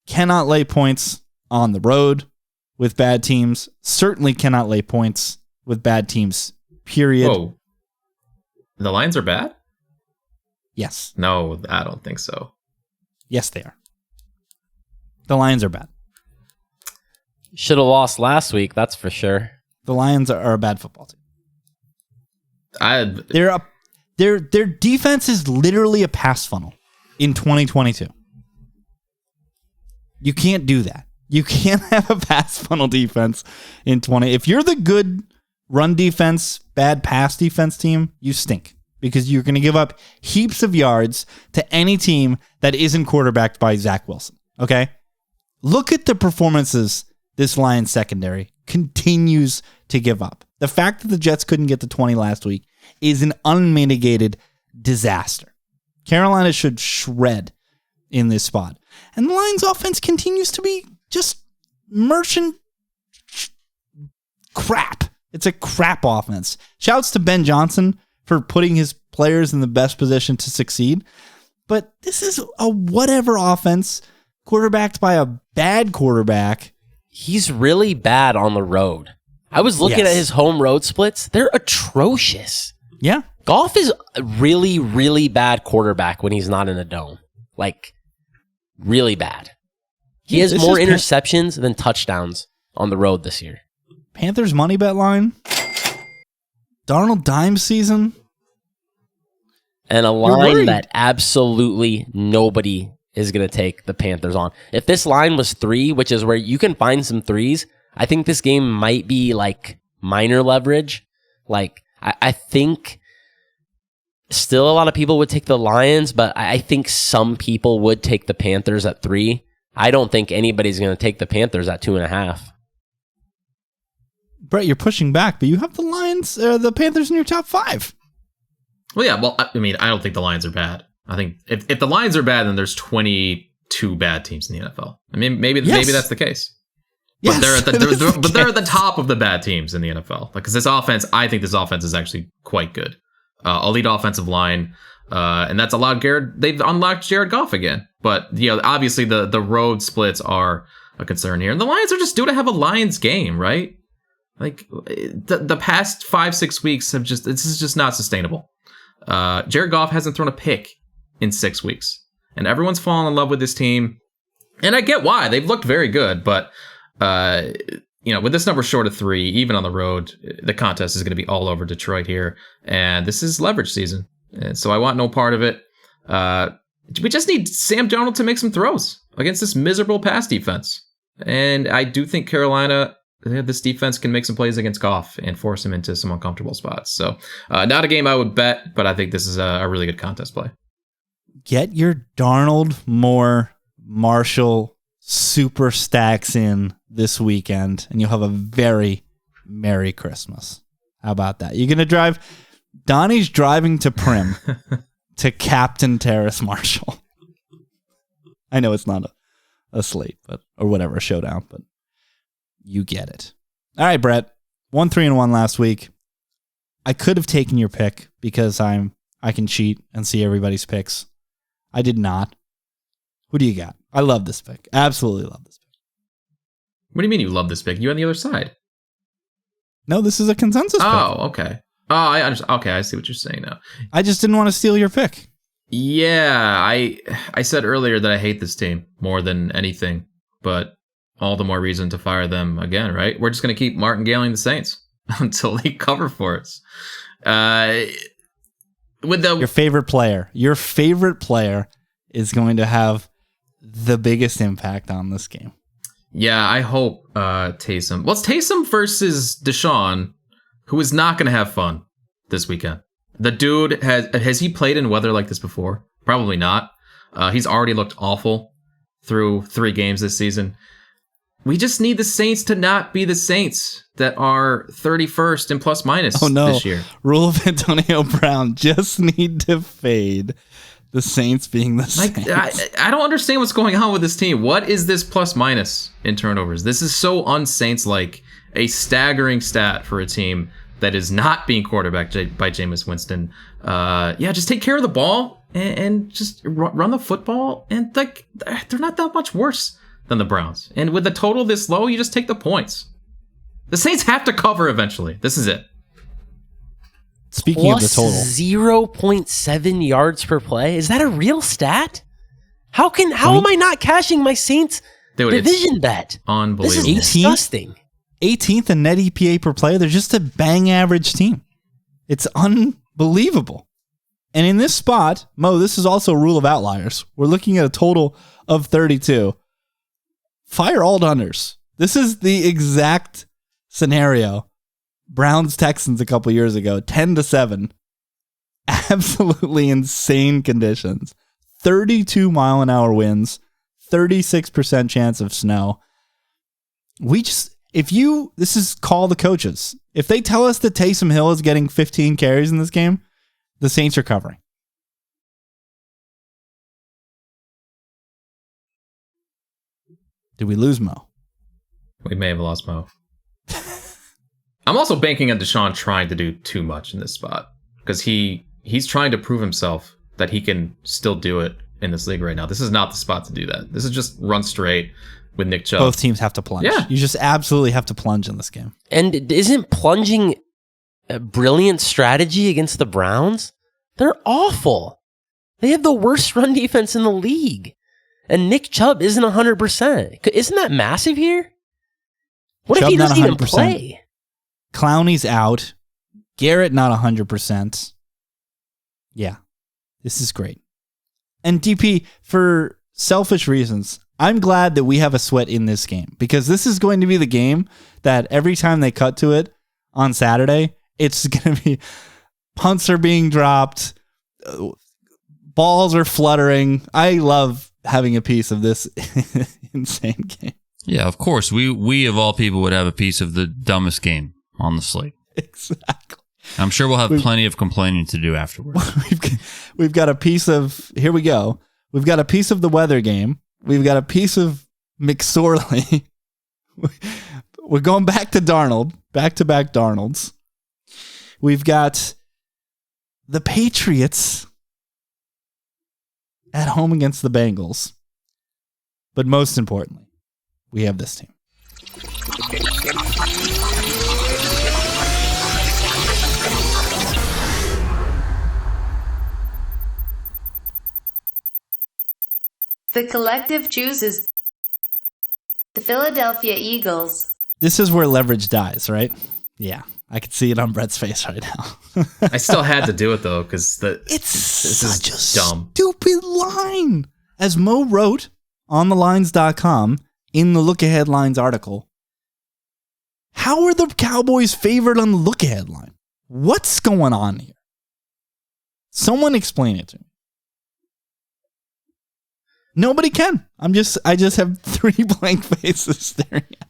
Cannot lay points on the road with bad teams. Certainly cannot lay points with bad teams, period. Whoa. The Lions are bad? Yes. No, I don't think so. Yes, they are. The Lions are bad. Should have lost last week, that's for sure. The Lions are a bad football team. Their defense is literally a pass funnel in 2022. You can't do that. You can't have a pass funnel defense in 20. If you're the good run defense, bad pass defense team, you stink because you're going to give up heaps of yards to any team that isn't quarterbacked by Zach Wilson. Okay? Look at the performances this Lions secondary continues to give up. The fact that the Jets couldn't get to 20 last week is an unmitigated disaster. Carolina should shred in this spot. And the Lions offense continues to be just merchant crap. It's a crap offense. Shouts to Ben Johnson for putting his players in the best position to succeed. But this is a whatever offense quarterbacked by a bad quarterback. He's really bad on the road. I was looking at his home road splits. They're atrocious. Yeah. Goff is a really, really bad quarterback when he's not in a dome. Like, really bad. He has more interceptions than touchdowns on the road this year. Panthers money bet line. Darnold dime season. And a line that absolutely nobody is going to take the Panthers on. If this line was 3, which is where you can find some 3s, I think this game might be like minor leverage. Like, I think still a lot of people would take the Lions, but I think some people would take the Panthers at 3. I don't think anybody's going to take the Panthers at 2.5. Brett, you're pushing back, but you have the Lions, the Panthers in your top 5. Well, yeah. Well, I mean, I don't think the Lions are bad. I think if the Lions are bad, then there's 22 bad teams in the NFL. I mean, maybe that's the case. But Yes, they're at the top of the bad teams in the NFL. Because this offense, I think this offense is actually quite good. Elite offensive line, and that's allowed they've unlocked Jared Goff again. But obviously the road splits are a concern here, and the Lions are just due to have a Lions game, right? Like the past 5-6 weeks this is just not sustainable. Jared Goff hasn't thrown a pick in 6 weeks, and everyone's fallen in love with this team. And I get why. They've looked very good, but with this number short of 3, even on the road, the contest is going to be all over Detroit here, and this is leverage season, and so I want no part of it. We just need Sam Darnold to make some throws against this miserable pass defense, and I do think Carolina, this defense can make some plays against Goff and force him into some uncomfortable spots. So not a game I would bet, but I think this is a really good contest play. Get your Darnold, Moore, Marshall super stacks in this weekend, and you'll have a very Merry Christmas. How about that? You're going to drive... Donnie's driving to Prim to Captain Terrace Marshall. I know it's not a slate, or whatever, a showdown, but you get it. All right, Brett. 1-3-1 last week. I could have taken your pick because I can cheat and see everybody's picks. I did not. Who do you got? I love this pick. Absolutely love this pick. What do you mean you love this pick? You on the other side. No, this is a consensus pick. Oh, okay. Oh, I understand. Okay, I see what you're saying now. I just didn't want to steal your pick. Yeah, I said earlier that I hate this team more than anything, but all the more reason to fire them again, right? We're just going to keep martingaling the Saints until they cover for us. Your favorite player is going to have the biggest impact on this game. Yeah, I hope Taysom. Well, it's Taysom versus Deshaun, who is not going to have fun this weekend. The dude has he played in weather like this before? Probably not. He's already looked awful through 3 games this season. We just need the Saints to not be the Saints that are 31st in plus minus this year. Rule of Antonio Brown. Just need to fade the Saints being the Saints. I don't understand what's going on with this team. What is this plus minus in turnovers? This is so un-Saints-like. A staggering stat for a team that is not being quarterbacked by Jameis Winston. Just take care of the ball and just run the football. And they're not that much worse than the Browns. And with the total this low, you just take the points. The Saints have to cover eventually. This is it. Speaking of the total, 0.7 yards per play. Is that a real stat? How am I not cashing my Saints division bet? Unbelievable. This is disgusting. 18th in net EPA per play. They're just a bang average team. It's unbelievable. And in this spot, Mo, this is also a rule of outliers. We're looking at a total of 32. Fire all unders. This is the exact scenario. Browns Texans a couple years ago, 10-7. Absolutely insane conditions. 32 mile an hour winds, 36% chance of snow. This is call the coaches. If they tell us that Taysom Hill is getting 15 carries in this game, the Saints are covering. Did we lose Mo? We may have lost Mo. I'm also banking on Deshaun trying to do too much in this spot because he's trying to prove himself that he can still do it in this league right now. This is not the spot to do that. This is just run straight with Nick Chubb. Both teams have to plunge. Yeah. You just absolutely have to plunge in this game. And isn't plunging a brilliant strategy against the Browns? They're awful. They have the worst run defense in the league. And Nick Chubb isn't 100%. Isn't that massive here? What Chubb if he doesn't even 100%. play? Clowney's out. Garrett not 100%. Yeah, this is great. And DP, for selfish reasons, I'm glad that we have a sweat in this game because this is going to be the game that every time they cut to it on Saturday, it's going to be punts are being dropped, balls are fluttering. I love having a piece of this insane game. Yeah, of course. We of all people would have a piece of the dumbest game on the slate. Exactly. I'm sure we'll have plenty of complaining to do afterwards. We've got a piece of, here we go. We've got a piece of the weather game. We've got a piece of McSorley. We're going back to Darnold, back-to-back Darnolds. We've got the Patriots at home against the Bengals. But most importantly, we have this team. The collective chooses the Philadelphia Eagles. This is where leverage dies, right? Yeah. I can see it on Brett's face right now. I still had to do it though, because It's such is a dumb. stupid line. As Mo wrote on thelines.com in the Look Ahead Lines article, how are the Cowboys favored on the Look Ahead line? What's going on here? Someone explain it to me. Nobody can. I just have 3 blank faces staring at.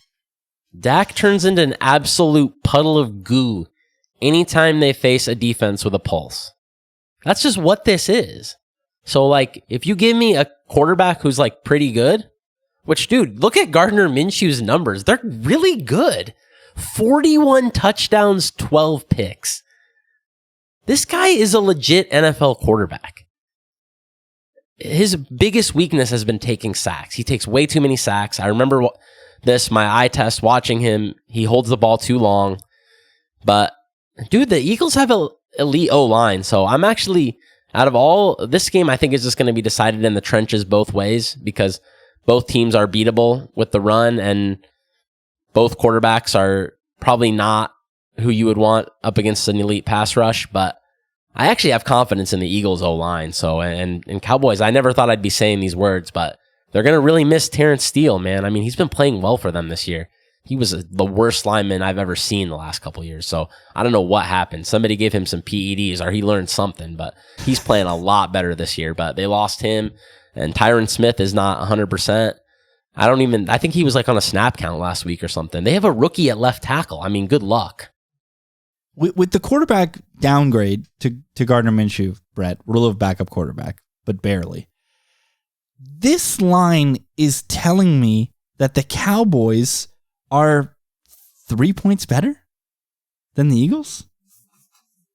Dak turns into an absolute puddle of goo anytime they face a defense with a pulse. That's just what this is. So, like, if you give me a quarterback who's, like, pretty good, which, dude, look at Gardner Minshew's numbers. They're really good. 41 touchdowns, 12 picks. This guy is a legit NFL quarterback. His biggest weakness has been taking sacks. He takes way too many sacks. I remember my eye test watching him. He holds the ball too long. But, dude, the Eagles have an elite O-line. So I'm actually, out of all, this game I think is just going to be decided in the trenches both ways because both teams are beatable with the run and both quarterbacks are probably not who you would want up against an elite pass rush. But I actually have confidence in the Eagles O-line. So, and Cowboys, I never thought I'd be saying these words, but they're going to really miss Terrence Steele, man. I mean, he's been playing well for them this year. He was the worst lineman I've ever seen the last couple of years. So I don't know what happened. Somebody gave him some PEDs or he learned something, but he's playing a lot better this year. But they lost him, and Tyron Smith is not 100%. I think he was like on a snap count last week or something. They have a rookie at left tackle. I mean, good luck. With the quarterback downgrade to Gardner Minshew, Brett, rule of backup quarterback, but barely. This line is telling me that the Cowboys are 3 points better than the Eagles?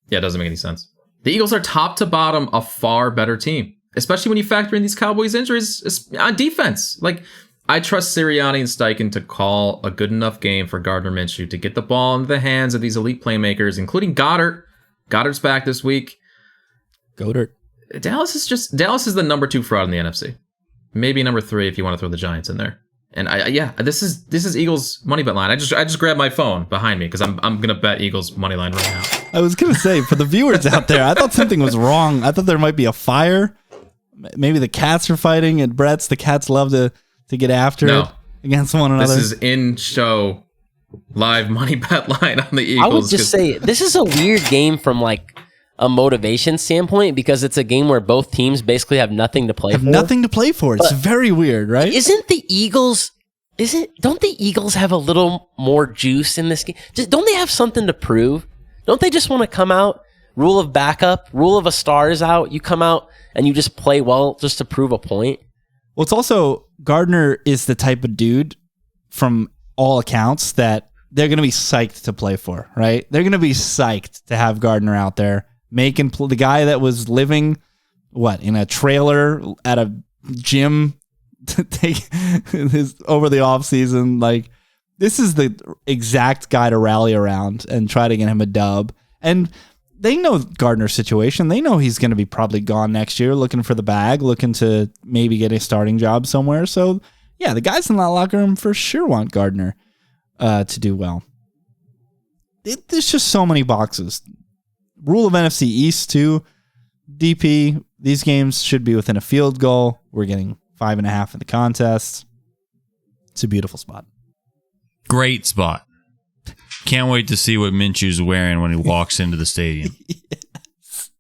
Yeah, it doesn't make any sense. The Eagles are top to bottom a far better team, especially when you factor in these Cowboys injuries on defense. Like, I trust Sirianni and Steichen to call a good enough game for Gardner Minshew to get the ball into the hands of these elite playmakers, including Goddard. Goddard's back this week. Goddard. Dallas is the number 2 fraud in the NFC. Maybe number 3 if you want to throw the Giants in there. And this is Eagles money bet line. I just grabbed my phone behind me because I'm gonna bet Eagles money line right now. I was gonna say, for the viewers out there, I thought something was wrong. I thought there might be a fire. Maybe the cats are fighting at Brett's. The cats love to get after it against one another. This is in show live money bet line on the Eagles. I would just say this is a weird game from like a motivation standpoint because it's a game where both teams basically have nothing to play for. Nothing to play for. It's very weird, right? Don't the Eagles have a little more juice in this game? Don't they have something to prove? Don't they just want to come out, rule of backup, rule of a star is out, you come out and you just play well just to prove a point? Well, it's also, Gardner is the type of dude, from all accounts, that they're going to be psyched to play for, right? They're going to be psyched to have Gardner out there making the guy that was living, in a trailer at a gym to take his over the off season. Like, this is the exact guy to rally around and try to get him a dub. And they know Gardner's situation. They know he's going to be probably gone next year, looking for the bag, looking to maybe get a starting job somewhere. So, yeah, the guys in that locker room for sure want Gardner to do well. There's just so many boxes. Rule of NFC East, too. DP, these games should be within a field goal. We're getting 5.5 in the contest. It's a beautiful spot. Great spot. Can't wait to see what Minshew's wearing when he walks into the stadium. Yes.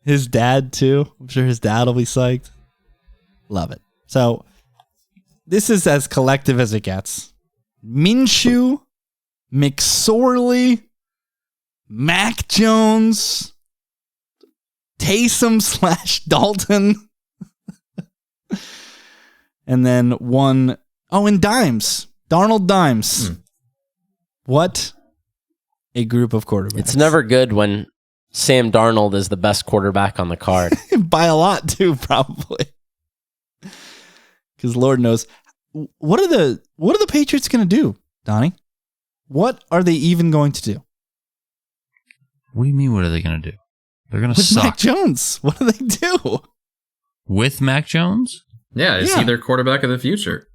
His dad, too. I'm sure his dad will be psyched. Love it. So, this is as collective as it gets. Minshew, McSorley, Mac Jones, Taysom / Dalton. And then and Dimes. Darnold Dimes. What a group of quarterbacks. It's never good when Sam Darnold is the best quarterback on the card. By a lot, too, probably. Because Lord knows. What are the Patriots going to do, Donnie? What are they even going to do? What do you mean, what are they going to do? They're going to With suck. Mac Jones, what do they do? With Mac Jones? Yeah, is he their quarterback of the future?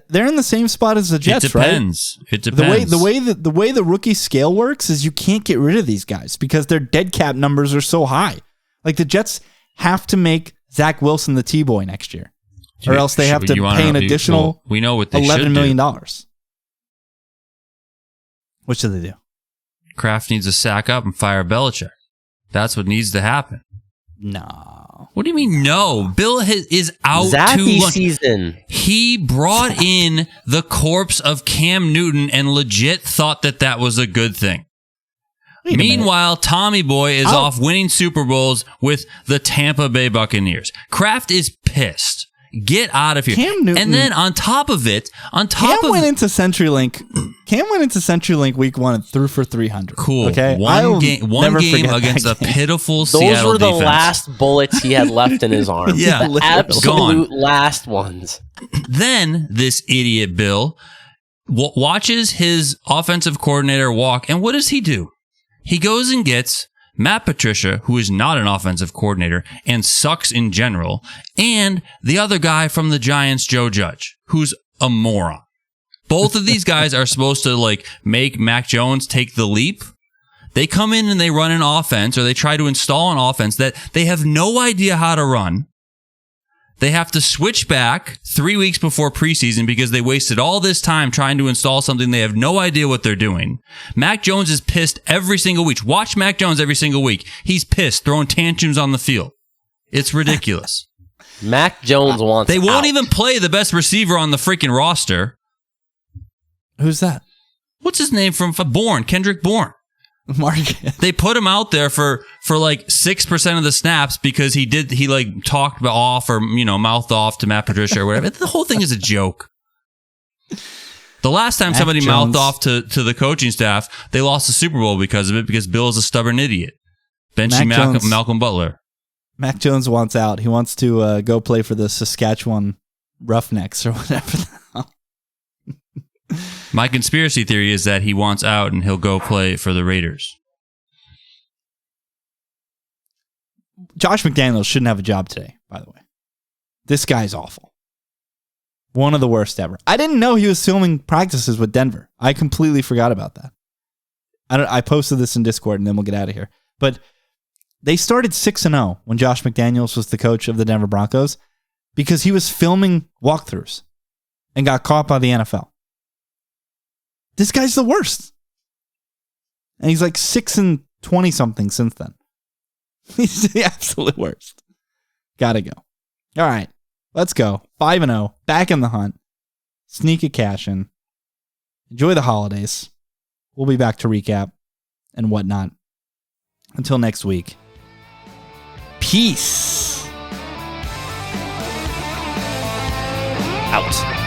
They're in the same spot as the Jets, It depends. right? It depends. The way the rookie scale works is you can't get rid of these guys because their dead cap numbers are so high. Like the Jets have to make Zach Wilson the T-boy next year, or else they have to pay an additional we know what they $11 million. What should they do? Kraft needs to sack up and fire Belichick. That's what needs to happen. No. What do you mean no? Bill is out Zappy too long. season. He brought in the corpse of Cam Newton and legit thought that was a good thing. Meanwhile, Tommy Boy is off winning Super Bowls with the Tampa Bay Buccaneers. Kraft is pissed. Get out of here. Cam Newton, and then on top of it, Cam went into CenturyLink week 1 and threw for 300. Cool. Okay. One game against a pitiful Seattle defense. Those were the last bullets he had left in his arm. Yeah. The absolute Gone. last ones. Then this idiot Bill watches his offensive coordinator walk, and what does he do? He goes and gets Matt Patricia, who is not an offensive coordinator and sucks in general, and the other guy from the Giants, Joe Judge, who's a moron. Both of these guys are supposed to make Mac Jones take the leap. They come in and they run an offense, or they try to install an offense that they have no idea how to run. They have to switch back 3 weeks before preseason because they wasted all this time trying to install something they have no idea what they're doing. Mac Jones is pissed every single week. Watch Mac Jones every single week. He's pissed, throwing tantrums on the field. It's ridiculous. Mac Jones wants They won't out. even play the best receiver on the freaking roster. Who's that? What's his name from Bourne? Kendrick Bourne. Mark. They put him out there for 6% of the snaps because he talked off or mouthed off to Matt Patricia or whatever. The whole thing is a joke. The last time somebody mouthed off to the coaching staff, they lost the Super Bowl because of it, because Bill is a stubborn idiot. Benching Malcolm Butler. Mac Jones wants out. He wants to go play for the Saskatchewan Roughnecks or whatever. My conspiracy theory is that he wants out and he'll go play for the Raiders. Josh McDaniels shouldn't have a job today, by the way. This guy's awful. One of the worst ever. I didn't know he was filming practices with Denver. I completely forgot about that. I posted this in Discord and then we'll get out of here. But they started 6-0 when Josh McDaniels was the coach of the Denver Broncos because he was filming walkthroughs and got caught by the NFL. This guy's the worst. And he's 6-20-something since then. He's the absolute worst. Gotta go. All right. Let's go. 5-0. Back in the hunt. Sneak a cash in. Enjoy the holidays. We'll be back to recap and whatnot. Until next week. Peace. Out.